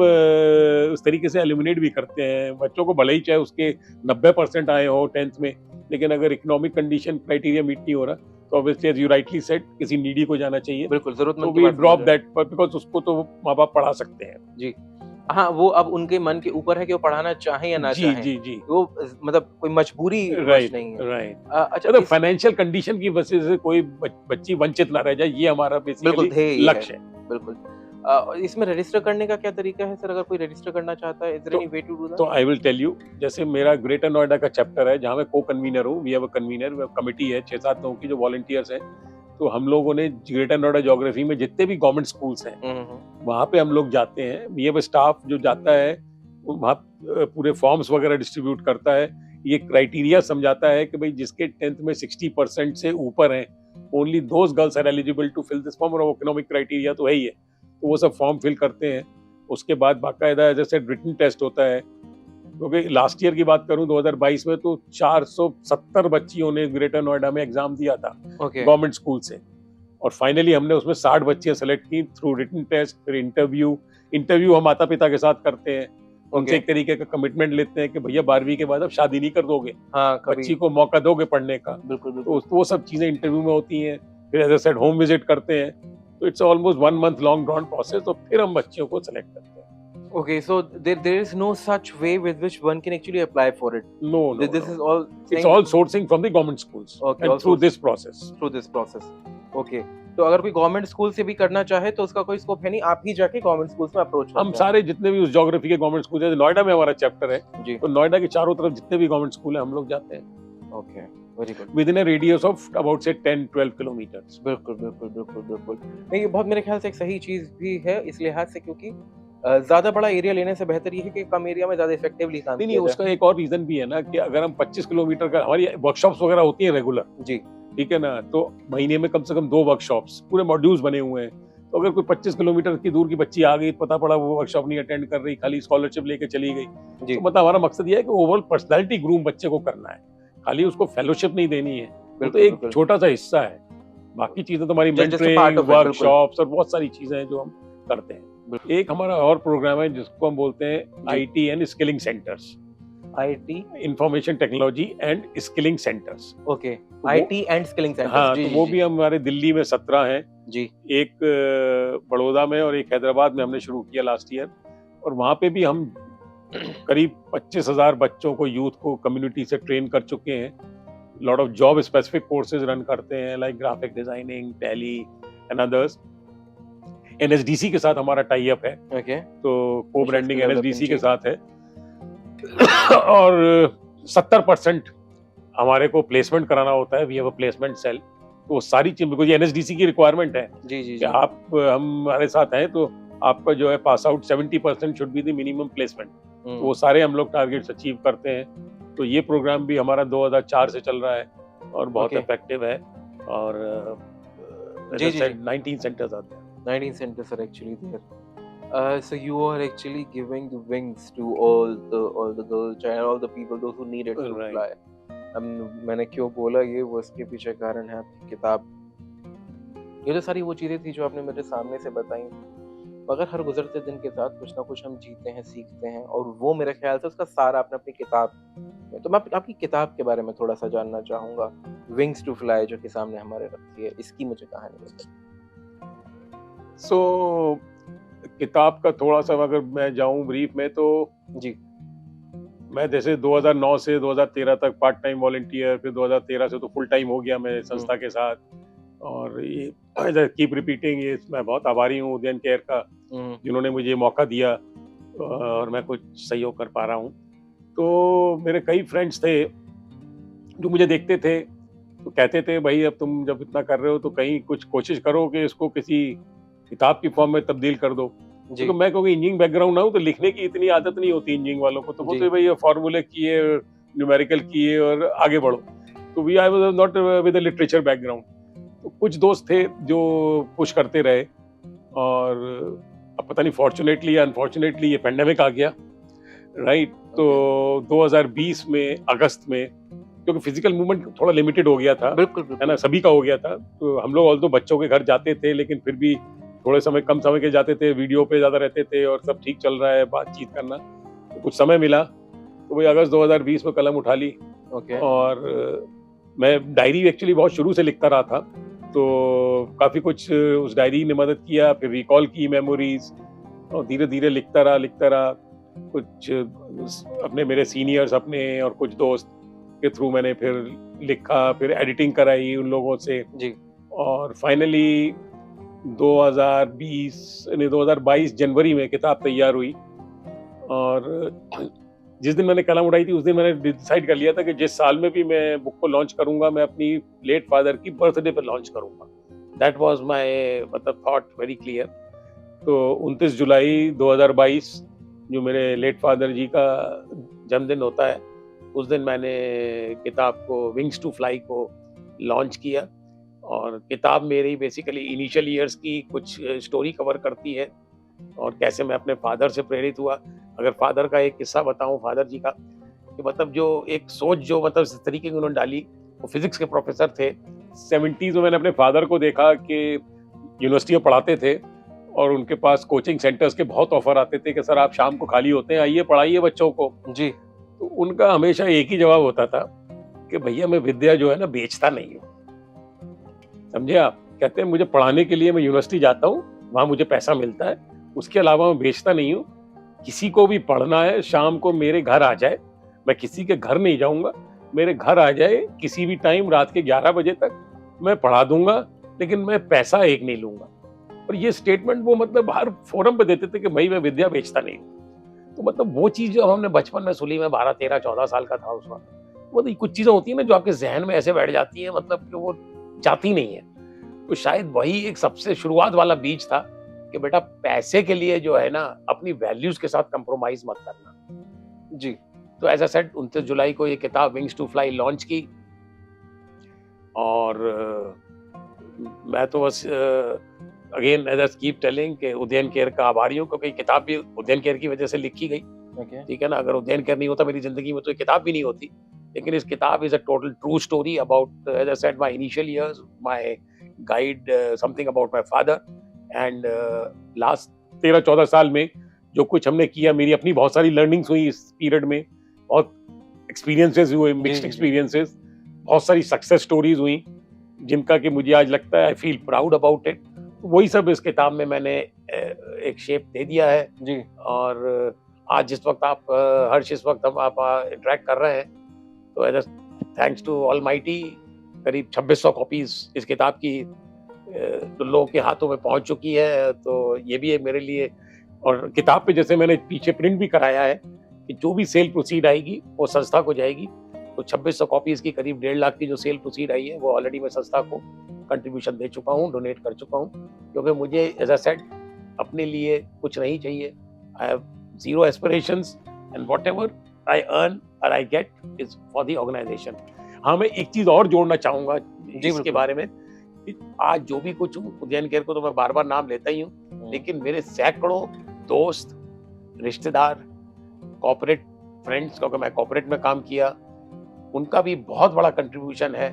उस तरीके से एलिमिनेट भी करते हैं बच्चों को, भले ही चाहे उसके 90% आए हो 10th में, लेकिन अगर इकोनॉमिक कंडीशन क्राइटेरिया मीट नहीं हो रहा तो obviously as you rightly said किसी नीडी को जाना चाहिए। बिल्कुल, जरूरतमंद तो वी ड्रॉप दैट बिकॉज उसको तो माँ बाप पढ़ा सकते हैं। जी। हाँ, वो अब उनके मन के ऊपर है कि वो पढ़ाना चाहें या ना जी, चाहें। जी, जी। वो मतलब कोई मजबूरी वश राइट, नहीं है। राइट। अच्छा मतलब इस फाइनेंशियल कंडीशन की वजह से कोई बच्ची वंचित ना रह जाए, ये हमारा बिल्कुल बेसिकली ध्येय ये है, लक्ष्य है। बिल्कुल। इसमें रजिस्टर करने का क्या तरीका है सर? अगर कोई रजिस्टर करना चाहता है, इज़ देयर तो any way to do that? तो आई विल टेल यू, जैसे मेरा ग्रेटर नोएडा का चैप्टर है जहाँ मैं को-कन्वीनर हूँ, we have a convener, committee है 6-7 लोगों की जो वॉलंटियर्स हैं। तो हम लोगों ने ग्रेटर नोएडा ज्योग्राफी में जितने भी गवर्नमेंट स्कूल्स हैं, हुँ, हुँ, हुँ। वहाँ पे हम लोग जाते हैं। वी हैव अ स्टाफ जो जाता है, वो वहाँ पूरे फॉर्म्स वगैरह डिस्ट्रीब्यूट करता है। ये क्राइटेरिया समझाता है कि भाई जिसके 10th में 60% से ऊपर हैं, only those girls are eligible to fill this form, और इकोनॉमिक क्राइटेरिया तो है ही है। तो वो सब फॉर्म फिल करते हैं। उसके बाद बाकायदा as I said written test होता है। क्योंकि लास्ट ईयर की बात करूं 2022 में तो 470 बच्चियों ने ग्रेटर नोएडा में एग्जाम दिया था ओके, गवर्नमेंट स्कूल से, और फाइनली हमने उसमें 60 बच्चियां सेलेक्ट की थ्रू रिटन टेस्ट, फिर इंटरव्यू। इंटरव्यू हम माता पिता के साथ करते हैं, उनसे ओके। एक तरीके का कमिटमेंट लेते हैं कि भैया 12वीं के बाद अब शादी नहीं कर दोगे, हाँ, कभी बच्ची को मौका दोगे पढ़ने का। बिल्कुल, तो बिल्कुल। वो सब चीजें इंटरव्यू में होती हैं। फिर as I said home visit करते हैं। तो it's almost 1 month long drawn process, और फिर हम बच्चियों को सेलेक्ट करते हैं। Okay, so there is no such way with which one can actually apply for it. No, no, This no. is all It's saying all sourcing from the government schools, okay, and all through sourcing this process. through this process. Okay. तो अगर कोई government school से भी करना चाहे तो उसका कोई स्कोप है नहीं, आप ही जाके गवर्नमेंट स्कूल्स में अप्रोच हम करते सारे जितने भी उस ज्योग्राफी के गवर्नमेंट स्कूल हैं, नोएडा में हमारा चैप्टर है, हैं। जी, तो नोएडा के चारों तरफ जितने भी गवर्नमेंट स्कूल हैं हम लोग जाते हैं, okay, very good. With in a radius of about से 10-12 किलोमीटर्स। बिल्कुल, बिल्कुल, बिल्कुल, बिल्कुल। नहीं, ये बहुत मेरे ख्याल से एक सही चीज़ भी है इस लिहाज से क्योंकि ज़्यादा बड़ा एरिया लेने से बेहतर ये है कि कम एरिया में ज़्यादा इफेक्टिवली काम नहीं, किया जाए। उसका एक और रीजन भी है ना कि अगर हम 25 किलोमीटर का, हमारी वर्कशॉप्स वगैरह होती हैं रेगुलर, जी, ठीक है ना, तो महीने में कम से कम 2 वर्कशॉप्स, पूरे मॉड्यूल्स बने हुए हैं। तो अगर कोई 25 किलोमीटर की दूर की बच्ची आ गई, पता पड़ा वो वर्कशॉप नहीं अटेंड कर रही, खाली स्कॉलरशिप लेके चली गई, जी, तो मतलब हमारा मकसद ये है कि ओवरऑल पर्सनैलिटी ग्रूम बच्चे को करना है, खाली उसको फेलोशिप नहीं देनी है। वो तो बिल्कुल, एक बिल्कुल। छोटा सा हिस्सा है, बाकी चीजें तो हमारी just a part mentoring, of it, बिल्कुल। वर्कशॉप्स और बहुत सारी चीजें हैं जो हम करते हैं। बिल्कुल। एक हमारा और प्रोग्राम है जिसको हम बोलते हैं जी। IT and skilling centres, IT information technology and skilling centres. Okay, वो आईटी एंड स्किलिंग सेंटर्स। हाँ, जी, तो जी, वो जी। भी हमारे दिल्ली में 17 हैं, जी, एक बड़ौदा में और एक हैदराबाद में हमने शुरू किया लास्ट ईयर, और वहाँ पे भी हम करीब 25,000 बच्चों को, यूथ को कम्युनिटी से ट्रेन कर चुके हैं। Lot of job specific courses run करते हैं like graphic designing, tally and others. NSDC के साथ हमारा टाई अप है, ओके, तो को ब्रांडिंग National एनएसडीसी के Development, साथ है। और 70% हमारे को प्लेसमेंट कराना होता है, we have a placement cell. तो वो सारी चीज, बिकॉज ये एनएसडीसी की रिक्वायरमेंट है जी, जी, कि जी। आप हमारे साथ हैं तो आपका जो है pass out 70% should be the minimum placement. तो वो सारे हम लोग टारगेट्स अचीव करते हैं। तो ये प्रोग्राम भी हमारा 2004 से चल रहा है और बहुत ओके। इफेक्टिव है। और जी, जी, 19 सेंटर्स आते हैं। 19 centers are actually there. So you are actually giving the wings to all the girls and all the people those who need it to Right. fly. अब मैंने क्यों बोला ये, वो इसके पीछे कारण है आपकी किताब। ये तो सारी वो चीज़ें थी जो आपने मेरे सामने से बताई। मगर हर गुजरते दिन के साथ कुछ ना कुछ हम जीते हैं, सीखते हैं, और वो मेरे ख्याल से उसका सार आपने अपनी किताब में। तो मैं आपकी किताब के बारे में थोड़ा सा जानना चाहूँगा। विंग्स टू फ्लाई जो कि सामने हमारे रखी है, इसकी मुझे कहानी बताइए। सो किताब का थोड़ा सा अगर मैं जाऊं ब्रीफ में, तो जी, मैं जैसे 2009 से 2013 तक पार्ट टाइम वॉलंटियर, फिर 2013 से तो फुल टाइम हो गया मैं संस्था के साथ। और ये कीप रिपीटिंग, ये मैं बहुत आभारी हूँ उदयन केयर का, जिन्होंने मुझे ये मौका दिया और मैं कुछ सहयोग कर पा रहा हूँ। तो मेरे कई फ्रेंड्स थे जो मुझे देखते थे तो कहते थे भाई अब तुम जब इतना कर रहे हो तो कहीं कुछ कोशिश करो कि इसको किसी किताब की फॉर्म में तब्दील कर दो। जी, तो मैं क्योंकि इंजीनियरिंग बैकग्राउंड ना हूँ तो लिखने की इतनी आदत नहीं होती इंजीनियरिंग वालों को, तो वो जी। तो भाई ये फॉर्मूले किए, न्यूमेरिकल किए और आगे बढ़ो। तो we I was not with a literature background. तो कुछ दोस्त थे जो पुश करते रहे, और अब पता नहीं फॉर्चुनेटली या अनफॉर्चुनेटली ये पेंडेमिक आ गया, राइट। तो 2020 में अगस्त में, क्योंकि फिजिकल मूवमेंट थोड़ा लिमिटेड हो गया था, बिल्कुल, है बिल्कुल। ना, सभी का हो गया था। तो हम लोग ऑल्दो बच्चों के घर जाते थे, लेकिन फिर भी थोड़े समय, कम समय के जाते थे, वीडियो पे ज्यादा रहते थे और सब ठीक चल रहा है, बातचीत करना। तो कुछ समय मिला तो भाई अगस्त 2020 में कलम उठा ली, ओके, और मैं डायरी एक्चुअली बहुत शुरू से लिखता रहा था, तो काफी कुछ उस डायरी ने मदद किया। फिर रिकॉल की मेमोरीज, और धीरे धीरे लिखता रहा। कुछ अपने मेरे सीनियर्स अपने और कुछ दोस्त के थ्रू मैंने फिर लिखा, फिर एडिटिंग कराई उन लोगों से, जी। और फाइनली 2022 जनवरी में किताब तैयार हुई। और जिस दिन मैंने कलम उठाई थी उस दिन मैंने डिसाइड कर लिया था कि जिस साल में भी मैं बुक को लॉन्च करूंगा, मैं अपनी लेट फादर की बर्थडे पर लॉन्च करूंगा। दैट वाज माय मतलब थॉट वेरी क्लियर। तो 29 जुलाई 2022 जो मेरे लेट फादर जी का जन्मदिन होता है, उस दिन मैंने किताब को विंग्स टू फ्लाई को लॉन्च किया। और किताब मेरी बेसिकली इनिशियल ईयर्स की कुछ स्टोरी कवर करती है, और कैसे मैं अपने फादर से प्रेरित हुआ। अगर फादर का एक किस्सा बताऊं फादर जी का, कि मतलब जो एक सोच जो मतलब इस तरीके की उन्होंने डाली, वो फिजिक्स के प्रोफेसर थे। 70s में मैंने अपने फादर को देखा कि यूनिवर्सिटी में पढ़ाते थे और उनके पास कोचिंग सेंटर्स के बहुत ऑफर आते थे कि सर आप शाम को खाली होते हैं, आइए पढ़ाइए बच्चों को। जी। तो उनका हमेशा एक ही जवाब होता था कि भैया मैं विद्या जो है ना बेचता नहीं हूँ, समझे आप। कहते हैं मुझे पढ़ाने के लिए मैं यूनिवर्सिटी जाता हूँ, वहां मुझे पैसा मिलता है, उसके अलावा मैं बेचता नहीं हूँ। किसी को भी पढ़ना है शाम को मेरे घर आ जाए, मैं किसी के घर नहीं जाऊंगा, मेरे घर आ जाए किसी भी टाइम रात के 11 बजे तक, मैं पढ़ा दूंगा, लेकिन मैं पैसा एक नहीं लूंगा। और ये स्टेटमेंट वो मतलब हर फोरम पे देते थे कि भाई मैं विद्या बेचता नहीं हूँ। तो मतलब वो चीज जो हमने बचपन में सुनी, मैं 12 13 14 साल का था उस वक्त, मतलब कुछ चीजें होती है ना जो आपके जहन में ऐसे बैठ जाती है, मतलब कि वो जाती नहीं है। तो शायद वही एक सबसे शुरुआत वाला बीज था कि बेटा पैसे के लिए जो है ना अपनी वैल्यूज के साथ कंप्रोमाइज मत करना। जी। तो एज अ सेड 29 जुलाई को ये किताब विंग्स टू फ्लाई लॉन्च की। और मैं तो बस again as I keep telling कि उदयन केयर का आभारी हूँ, क्योंकि किताब भी उदयन केयर की वजह से लिखी गई। ठीक है ना, अगर उदयन केयर नहीं होता मेरी जिंदगी में तो ये किताब भी नहीं होती। लेकिन इस किताब is a total true story about as I said my initial years, my guide, something about my father, and last 13-14 साल में जो कुछ हमने किया, मेरी अपनी बहुत सारी लर्निंग्स हुई इस पीरियड में, बहुत एक्सपीरियंसेस हुए, मिक्स्ड एक्सपीरियंसेस, बहुत सारी सक्सेस स्टोरीज हुई जिनका कि मुझे आज लगता है I feel proud about it. वही सब इस किताब में मैंने एक शेप दे दिया है जी। और आज जिस वक्त आप हर्ष इस वक्त हम आप इंटरेक्ट कर रहे हैं, तो एज थैंक्स टू ऑलमाइटी करीब 2600 कॉपीज इस किताब की तो लोगों के हाथों में पहुंच चुकी है। तो ये भी है मेरे लिए, और किताब पे जैसे मैंने पीछे प्रिंट भी कराया है कि जो भी सेल प्रोसीड आएगी वो संस्था को जाएगी। तो 2600 कॉपीज की करीब 1.5 लाख की जो सेल प्रोसीड आई है वो ऑलरेडी मैं संस्था को कंट्रीब्यूशन दे चुका हूँ, डोनेट कर चुका हूँ, क्योंकि मुझे एज अ सेड अपने लिए कुछ नहीं चाहिए। I have zero aspirations and whatever I earn और I get is for the organisation. हाँ, मैं एक चीज और जोड़ना चाहूंगा इसके बारे में। आज जो भी कुछ हूँ, उदयन केयर को तो मैं बार बार नाम लेता ही हूँ, लेकिन मेरे सैकड़ों दोस्त, रिश्तेदार, कॉर्पोरेट फ्रेंड्स, क्योंकि मैं कॉर्पोरेट में काम किया, उनका भी बहुत बड़ा कंट्रीब्यूशन है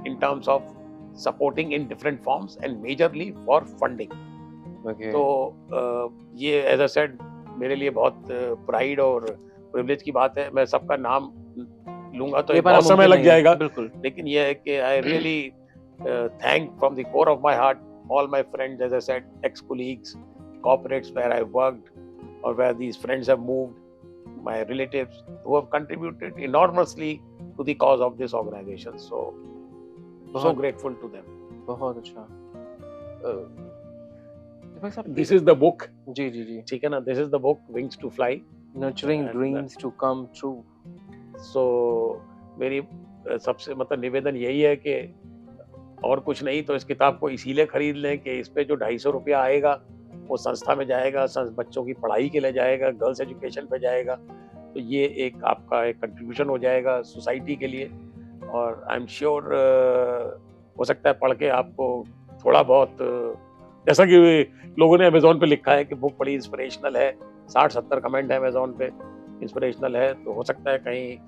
in terms of supporting in different forms and majorly for funding. तो ये एज आई सेड मेरे लिए बहुत प्राइड और प्रिविलेज की बात है। मैं सबका नाम लूंगा तो बहुत समय लग जाएगा, लेकिन ये है कि I really thank from the core of my heart all my friends, as I said, ex-colleagues, corporates where I worked or where these friends have moved, my relatives who have contributed enormously to the cause of this organization. So grateful to them. बहुत अच्छा। This is the book. जी जी जी। ठीक है ना, this is the book Wings to Fly, Nurturing dreams to come true. So मेरी सबसे मतलब निवेदन यही है कि और कुछ नहीं तो इस किताब को इसीलिए खरीद लें कि इस पे जो 250 रुपया आएगा वो संस्था में जाएगा, बच्चों की पढ़ाई के लिए जाएगा, गर्ल्स एजुकेशन पे जाएगा। तो ये एक आपका एक कंट्रीब्यूशन हो जाएगा सोसाइटी के लिए। और आई एम श्योर हो सकता है पढ़ के आपको थोड़ा बहुत, जैसा कि लोगों ने अमेजोन पे लिखा है कि बुक बड़ी इंस्पिरेशनल है, 60-70 कमेंट है अमेजोन पे, इंस्पिरेशनल है, तो हो सकता है कहीं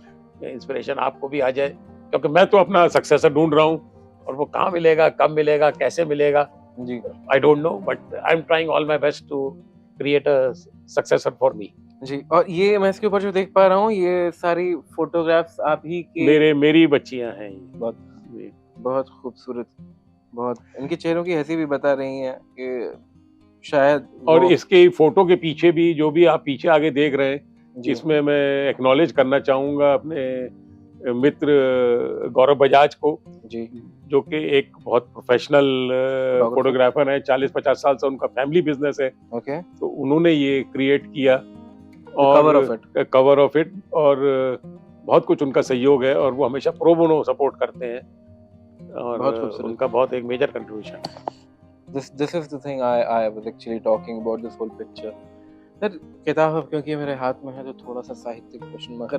इंस्पिरेशन आपको भी आ जाए। क्योंकि मैं तो अपना सक्सेसर ढूंढ रहा हूँ, और वो कहाँ मिलेगा, कब मिलेगा, कैसे मिलेगा, जी I don't know, but I am trying all my best to create a successor for me. जी, और ये मैं इसके ऊपर जो देख पा रहा हूँ ये सारी फोटोग्राफ्स आप ही की मेरी बच्चियां हैं। बहुत खूबसूरत, बहुत इनके चेहरों की हंसी भी बता रही है कि शायद और वो इसके फोटो के पीछे भी जो भी आप पीछे आगे देख रहे हैं, जी इसमें मैं एक्नॉलेज करना चाहूँगा अपने मित्र गौरव बजाज को, जी जो कि एक बहुत प्रोफेशनल फोटोग्राफर फोटोग्राफर है। 40-50 साल से उनका फैमिली बिजनेस है, ओके तो उन्होंने ये क्रिएट किया द कवर ऑफ इट और कवर ऑफ इट, और बहुत कुछ उनका सहयोग है और वो हमेशा प्रो बोनो सपोर्ट करते हैं, और बहुत खूबसूरत उनका बहुत एक मेजर कंट्रीब्यूशन है। this is the thing I was actually talking about this whole picture sir किताब अब क्योंकि मेरे हाथ में है तो थोड़ा सा साहित्यिक प्रश्न, मगर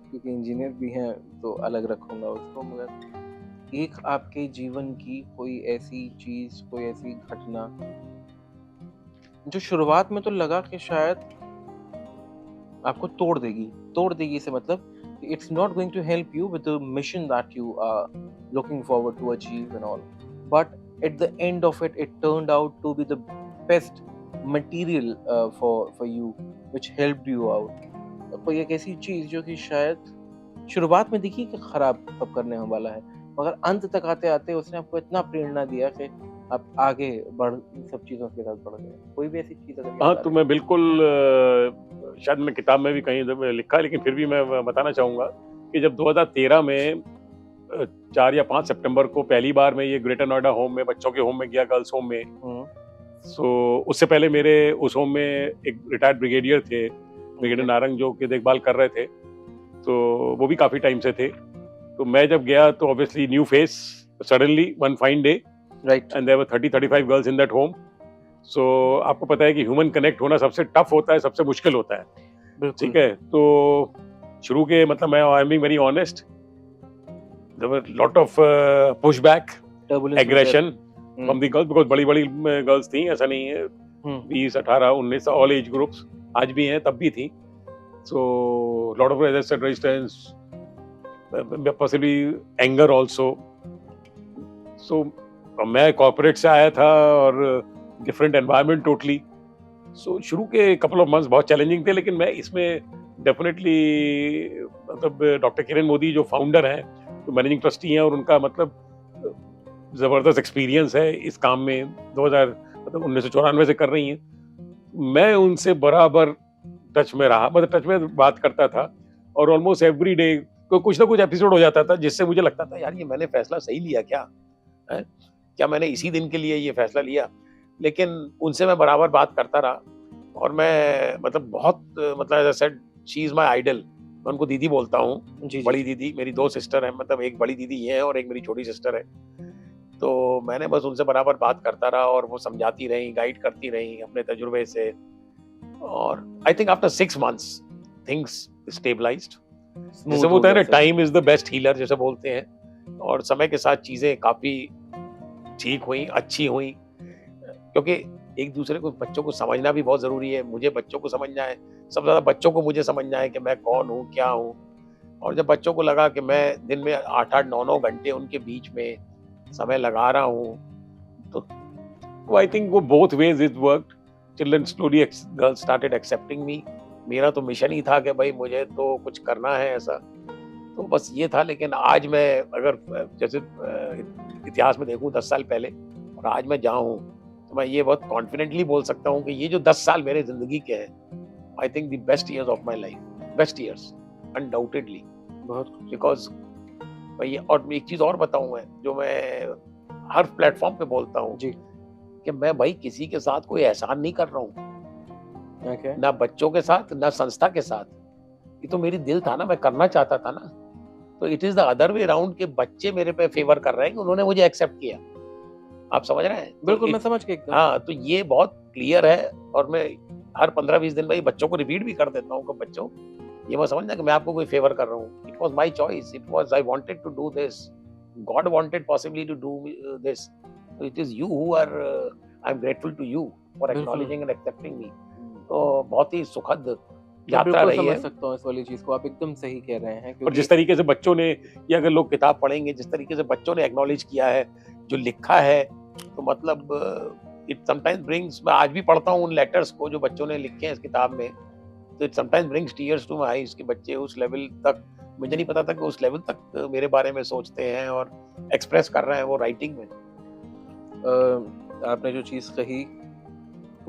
क्योंकि इंजीनियर भी हैं तो अलग रखूंगा उसको, मगर एक आपके जीवन की कोई ऐसी चीज, कोई ऐसी घटना जो शुरुआत में तो लगा कि शायद आपको तोड़ देगी से मतलब it's not going to help you with the mission that you are looking forward to achieve and all, but at the end of it it turned out to be the best material for you which helped you out. कोई एक ऐसी चीज जो कि शायद शुरुआत में दिखी कि खराब सब करने वाला है, मगर अंत तक आते आते उसने आपको इतना प्रेरणा दिया कि आप आगे बढ़ सब चीजों के साथ बढ़ गए। कोई भी ऐसी चीज अगर हाँ, याद आ तो रही मैं बिल्कुल शायद मैं किताब में भी कहीं लिखा है, लेकिन फिर भी मैं बताना चाहूँगा कि जब 2013 में 4 या 5 सितंबर को पहली बार मैं ये ग्रेटर नोएडा होम में, बच्चों के होम में गया, गर्ल्स होम में। सो उससे पहले मेरे उस होम में एक रिटायर्ड ब्रिगेडियर थे, ब्रिगेडियर नारंग, जो कि देखभाल कर रहे थे, तो वो भी काफी टाइम से थे। तो मैं जब गया तो obviously new face, suddenly one fine day, right and there were 30-35 girls in that home. So आपको पता है कि ह्यूमन कनेक्ट होना सबसे टफ होता है, सबसे मुश्किल होता है, ठीक है। तो शुरू के मतलब मैं I am being very honest, there were lot of pushback, aggression from the girls, because बड़ी बड़ी गर्ल्स थी, ऐसा नहीं है, 20, 18, 19 ऑल एज ग्रुप्स, आज भी हैं तब भी थी। So lot of resistance, possibly anger also. So मैं कॉर्पोरेट से आया था और डिफरेंट एनवायरनमेंट टोटली। सो शुरू के कपल ऑफ मंथ्स बहुत चैलेंजिंग थे, लेकिन मैं इसमें डेफिनेटली मतलब डॉक्टर किरण मोदी जो फाउंडर हैं, जो मैनेजिंग ट्रस्टी हैं, और उनका मतलब जबरदस्त एक्सपीरियंस है इस काम में, 2000 मतलब 1994 से कर रही हैं। मैं उनसे बराबर टच में रहा, मतलब टच में बात करता था, और ऑलमोस्ट एवरी डे कुछ ना कुछ एपिसोड हो जाता था जिससे मुझे लगता था यार ये मैंने फैसला सही लिया क्या है, क्या मैंने इसी दिन के लिए ये फैसला लिया। लेकिन उनसे मैं बराबर बात करता रहा, और मैं मतलब बहुत मतलब as I said she is my idol, मैं उनको दीदी बोलता हूँ, बड़ी दीदी। मेरी 2 सिस्टर हैं, मतलब एक बड़ी दीदी है और एक मेरी छोटी सिस्टर है। तो मैंने बस उनसे बराबर बात करता रहा, और वो समझाती रही, गाइड करती रही अपने तजुर्बे से, और I think after 6 months things stabilised. जैसे वो होता है ना, time is the best healer जैसे बोलते हैं, और समय के साथ चीजें काफी ठीक हुई, अच्छी हुई, क्योंकि एक दूसरे को, बच्चों को समझना भी बहुत जरूरी है। मुझे बच्चों को समझना है, सबसे ज्यादा बच्चों को मुझे समझना है कि मैं कौन हूँ, क्या हूँ। और जब बच्चों को लगा कि मैं दिन में 8-8, 9-9 घंटे उनके बीच में समय लगा रहा हूँ, तो आई थिंक वो both ways it worked. Children slowly, girls started accepting me. मेरा तो मिशन ही था कि भाई मुझे तो कुछ करना है ऐसा, तो बस ये था। लेकिन आज मैं अगर जैसे इतिहास में देखूं 10 साल पहले और आज मैं जहाँ हूँ, तो मैं ये बहुत कॉन्फिडेंटली बोल सकता हूँ कि ये जो 10 साल मेरे जिंदगी के हैं, I think the best years of my life, best years undoubtedly, बहुत, बिकॉज भाई। और एक चीज और बताऊं मैं, जो मैं हर प्लेटफॉर्म पे बोलता हूँ जी, कि मैं भाई किसी के साथ कोई एहसान नहीं कर रहा हूँ, ना बच्चों के साथ, ना संस्था के साथ। ये तो मेरी दिल था ना, मैं करना चाहता था ना। तो it is the other way around के बच्चे मेरे पे फेवर कर रहे हैं कि उन्होंने मुझे एक्सेप्ट किया। आप समझ रहे हैं? बिल्कुल, तो मैं समझ के एकदम। हाँ, तो ये बहुत क्लियर है, और मैं हर 15-20 दिन में बच्चों को रिपीट भी कर देता हूँ कि बच्चों, ये मत समझना कि मैं आपको कोई फेवर कर रहा हूँ। It was my choice, it was, I wanted to do this, God wanted possibly to do this, so it is you who are I'm grateful to you for acknowledging and accepting me। तो बहुत ही सुखद यात्रा रही है। समझ सकता हूँ इस वाली चीज को, आप एकदम सही कह रहे हैं। और जिस तरीके से बच्चों ने, ये अगर लोग किताब पढ़ेंगे, जिस तरीके से बच्चों ने एक्नॉलेज किया है, जो लिखा है, तो मतलब इट समटाइम्स ब्रिंग्स, मैं आज भी पढ़ता हूँ उन लेटर्स को जो बच्चों ने लिखे हैं इस किताब में, तो it sometimes brings tears to my eyes कि बच्चे उस लेवल तक, मुझे नहीं पता था कि उस लेवल तक मेरे बारे में सोचते हैं और एक्सप्रेस कर रहे हैं वो राइटिंग में। आपने जो चीज कही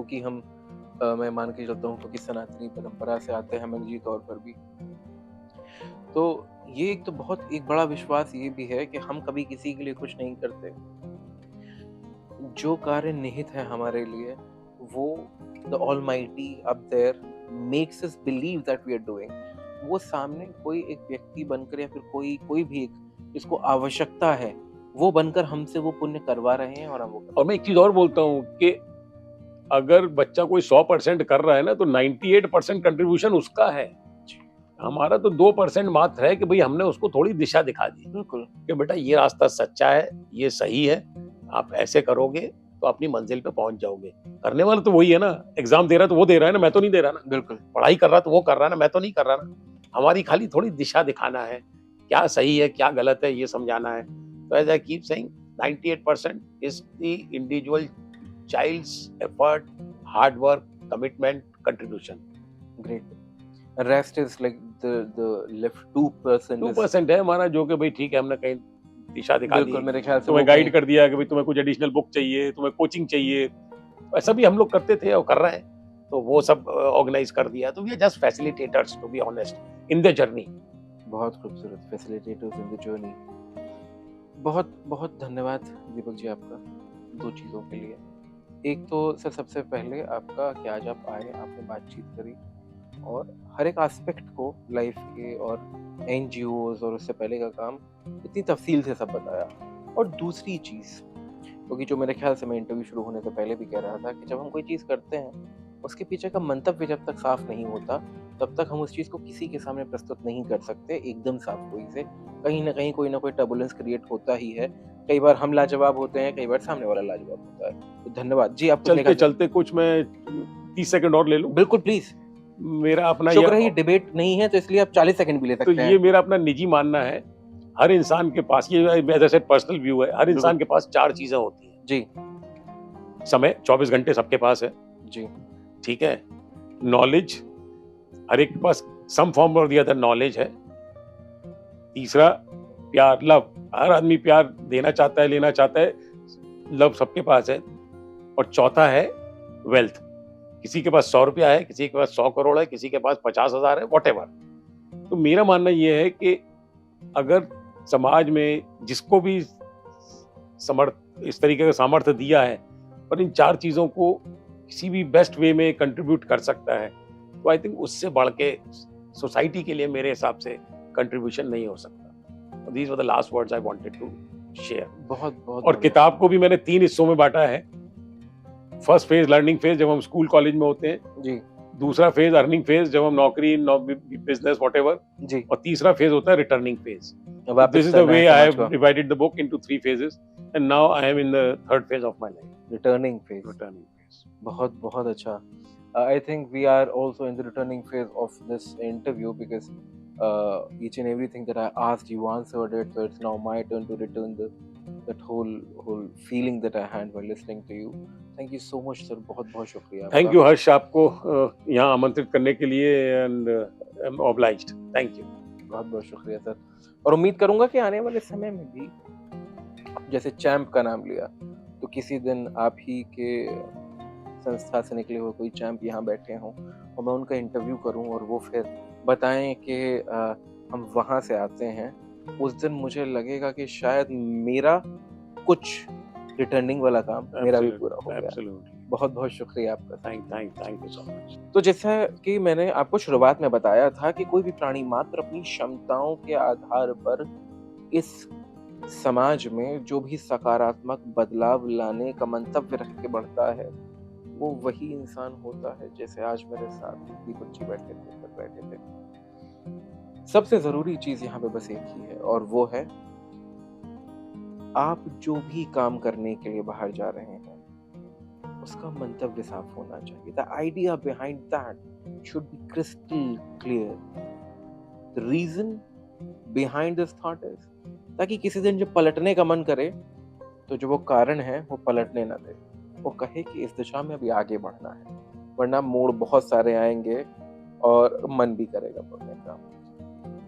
क्योंकि हम मैं मान के चलता हूँ क्योंकि सनातनी परंपरा से आते हैं मनजी तौर पर भी, तो ये एक तो बहुत एक बड़ा विश्वास ये भी है कि हम कभी किसी के लिए कुछ नहीं करते। जो कार्य निहित है हमारे लिए, वो the almighty up there makes us believe that we are doing. वो सामने कोई एक व्यक्ति बनकर या फिर कोई भी एक जिसको आवश्यकता है, वो बनकर हमसे वो पुण्य करवा रहे हैं और हम वो और मैं एक चीज और बोलता हूँ कि अगर बच्चा कोई 100% कर रहा है ना, तो 98% कंट्रीब्यूशन उसका है। हमारा तो 2% मात्र है कि भाई हमने उसको थोड़ी दिशा दिखा दी बिल्कुल कि बेटा ये रास्ता सच्चा है, ये सही है, आप ऐसे करोगे तो अपनी मंजिल पे पहुंच जाओगे। करने वाला तो वही है ना, एग्जाम दे रहा है तो वो दे रहा है ना, मैं तो नहीं दे रहा ना। बिल्कुल पढ़ाई कर रहा तो वो कर रहा है ना, मैं तो नहीं कर रहा ना। हमारी खाली थोड़ी दिशा दिखाना है, क्या सही है क्या गलत है ये समझाना है। तो as I keep saying 98% is the individual child's effort, hard work, commitment, contribution. Great. Rest is like the left 2% 2% है हमारा, जो कि भाई ठीक है हमने कहीं दिशा दिखा दी, बिल्कुल मेरे ख्याल से तुम्हें वो गाइड कहीं कर दिया कि भाई तुम्हें कुछ एडिशनल बुक चाहिए, तुम्हें कोचिंग चाहिए, ऐसा भी हम लोग करते थे और कर रहे हैं। तो वो सब ऑर्गेनाइज कर दिया। तो we are just facilitators to be honest in the journey. बहुत खूबसूरत फैसिलिटेटर्स इन द जर्नी। बहुत बहुत धन्यवाद दीपक जी आपका 2 चीज़ों के लिए। एक तो सर सबसे पहले आपका कि आज आप आए, आपने बातचीत करी और हर एक एस्पेक्ट को लाइफ के और एनजीओज़ और उससे पहले का काम इतनी तफ़सील से सब बताया। और दूसरी चीज़, क्योंकि जो मेरे ख्याल से मैं इंटरव्यू शुरू होने से पहले भी कह रहा था कि जब हम कोई चीज़ करते हैं, उसके पीछे का मंतव्य जब तक साफ़ नहीं होता, तब तक हम उस चीज़ को किसी के सामने प्रस्तुत नहीं कर सकते एकदम साफ़-गोई से। कहीं न कहीं कोई न कोई टर्बुलेंस क्रिएट होता ही है। कई बार हम लाजवाब होते हैं, कई बार सामने वाला लाजवाब होता है। तो धन्यवाद। जी, आप कुछ लेना चलते चाह चलते कुछ मैं 30 सेकंड और ले लूं। बिल्कुल प्लीज़। मेरा अपना शुक्र है ये ये डिबेट नहीं है, तो इसलिए आप 40 सेकंड भी ले तो सकते ये हैं। मेरा अपना निजी मानना है। हर इंसान के पास, ये जैसे पर्सनल व्यू है, हर इंसान बिल्कुल। के पास 4 चीजें होती हैं। जी, समय 24 घंटे सबके पास है, जी, ठीक है। नॉलेज, हर एक के पास सम फॉर्म और द अदर नॉलेज है। तीसरा प्यार, लव, हर आदमी प्यार देना चाहता है, लेना चाहता है, लव सबके पास है। और चौथा है वेल्थ। किसी के पास 100 रुपया है, किसी के पास 100 करोड़ है, किसी के पास 50,000 है, व्हाटएवर। तो मेरा मानना यह है कि अगर समाज में जिसको भी समर्थ इस तरीके का सामर्थ्य दिया है और इन 4 चीजों को किसी भी बेस्ट वे में कंट्रीब्यूट कर सकता है, तो आई थिंक उससे बढ़ के सोसाइटी के लिए मेरे हिसाब से कंट्रीब्यूशन नहीं हो सकता। These were the last words I wanted to share. बहुत बहुत और बढ़िया। किताब को भी मैंने 3 हिस्सों में बांटा है। फर्स्ट फेज लर्निंग फेज, जब हम स्कूल कॉलेज में होते हैं। जी, दूसरा फेज अर्निंग फेज, जब हम नौकरी बिजनेस व्हाटएवर। जी। और तीसरा फेज होता है रिटर्निंग फेज। वापस दिस इज द करना वे है आई समाज हैव को। Divided the book into 3 phases and now I am in the third phase of my life, returning phase. returning phase. बहुत बहुत अच्छा। I think we are also in the returning phase of this interview because each and everything that I asked you answered it. So it's now my turn to return that whole feeling that I had while listening to you. Thank you so much, sir. बहुत बहुत शुक्रिया thank आपका। You हर्ष, आपको यहाँ आमंत्रित करने के लिए and I M obliged. Thank you. बहुत बहुत शुक्रिया सर। और उम्मीद करूंगा कि आने वाले समय में भी, जैसे चैंप का नाम लिया, तो किसी दिन आप ही के संस्था से निकले हुए कोई चैंप यहाँ बैठे हों और मैं उनका इंटरव्यू करूं और वो फिर बताएं कि हम वहाँ से आते हैं। उस दिन मुझे लगेगा कि शायद मेरा कुछ रिटर्निंग वाला काम मेरा भी पूरा हो गया। एब्सोल्युटली। बहुत बहुत शुक्रिया आपका। Thank you so much. तो जैसा कि मैंने आपको शुरुआत में बताया था कि कोई भी प्राणी मात्र अपनी क्षमताओं के आधार पर इस समाज में जो भी सकारात्मक बदलाव लाने का मंतव्य रख के बढ़ता है, वो वही इंसान होता है जैसे आज मेरे साथ दीपक जी बैठे थे। सबसे ज़रूरी चीज़ यहाँ पे बस एक ही है और वो है, आप जो भी काम करने के लिए बाहर जा रहे हैं, उसका मंतव्य साफ होना चाहिए। The idea behind that should be crystal clear. The reason behind this thought is ताकि किसी दिन जब पलटने का मन करे, तो जो वो कारण है वो पलटने ना दे। वो कहे कि इस दिशा में अभी आगे बढ़ना है, वरना मोड़ बहुत सारे आएंगे और मन भी करेगा बढ़ने का।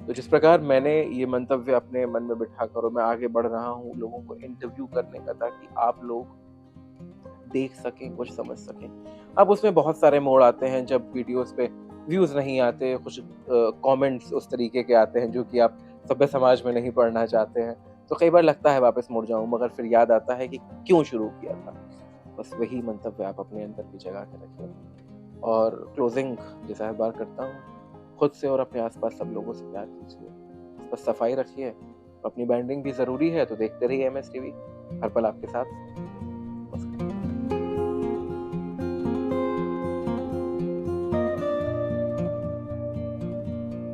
तो जिस प्रकार मैंने ये मंतव्य अपने मन में बिठा कर और मैं आगे बढ़ रहा हूँ लोगों को इंटरव्यू करने का, ताकि आप लोग देख सकें, कुछ समझ सकें। अब उसमें बहुत सारे मोड़ आते हैं जब वीडियोज़ पे व्यूज़ नहीं आते, कुछ कमेंट्स उस तरीके के आते हैं जो कि आप सभ्य समाज में नहीं पढ़ना चाहते हैं। तो कई बार लगता है वापस मुड़ जाऊँ, मगर फिर याद आता है कि क्यों शुरू किया था। बस वही मंतव्य आप अपने अंदर भी जगा के रखिए। और क्लोज़िंग जैसा हर बार करता हूँ, खुद से और अपने आस-पास सब लोगों से प्यार कीजिए। बस सफाई रखिए, अपनी बैंडिंग भी ज़रूरी है, तो देखते रहिए एमएस टीवी, हर पल आपके साथ।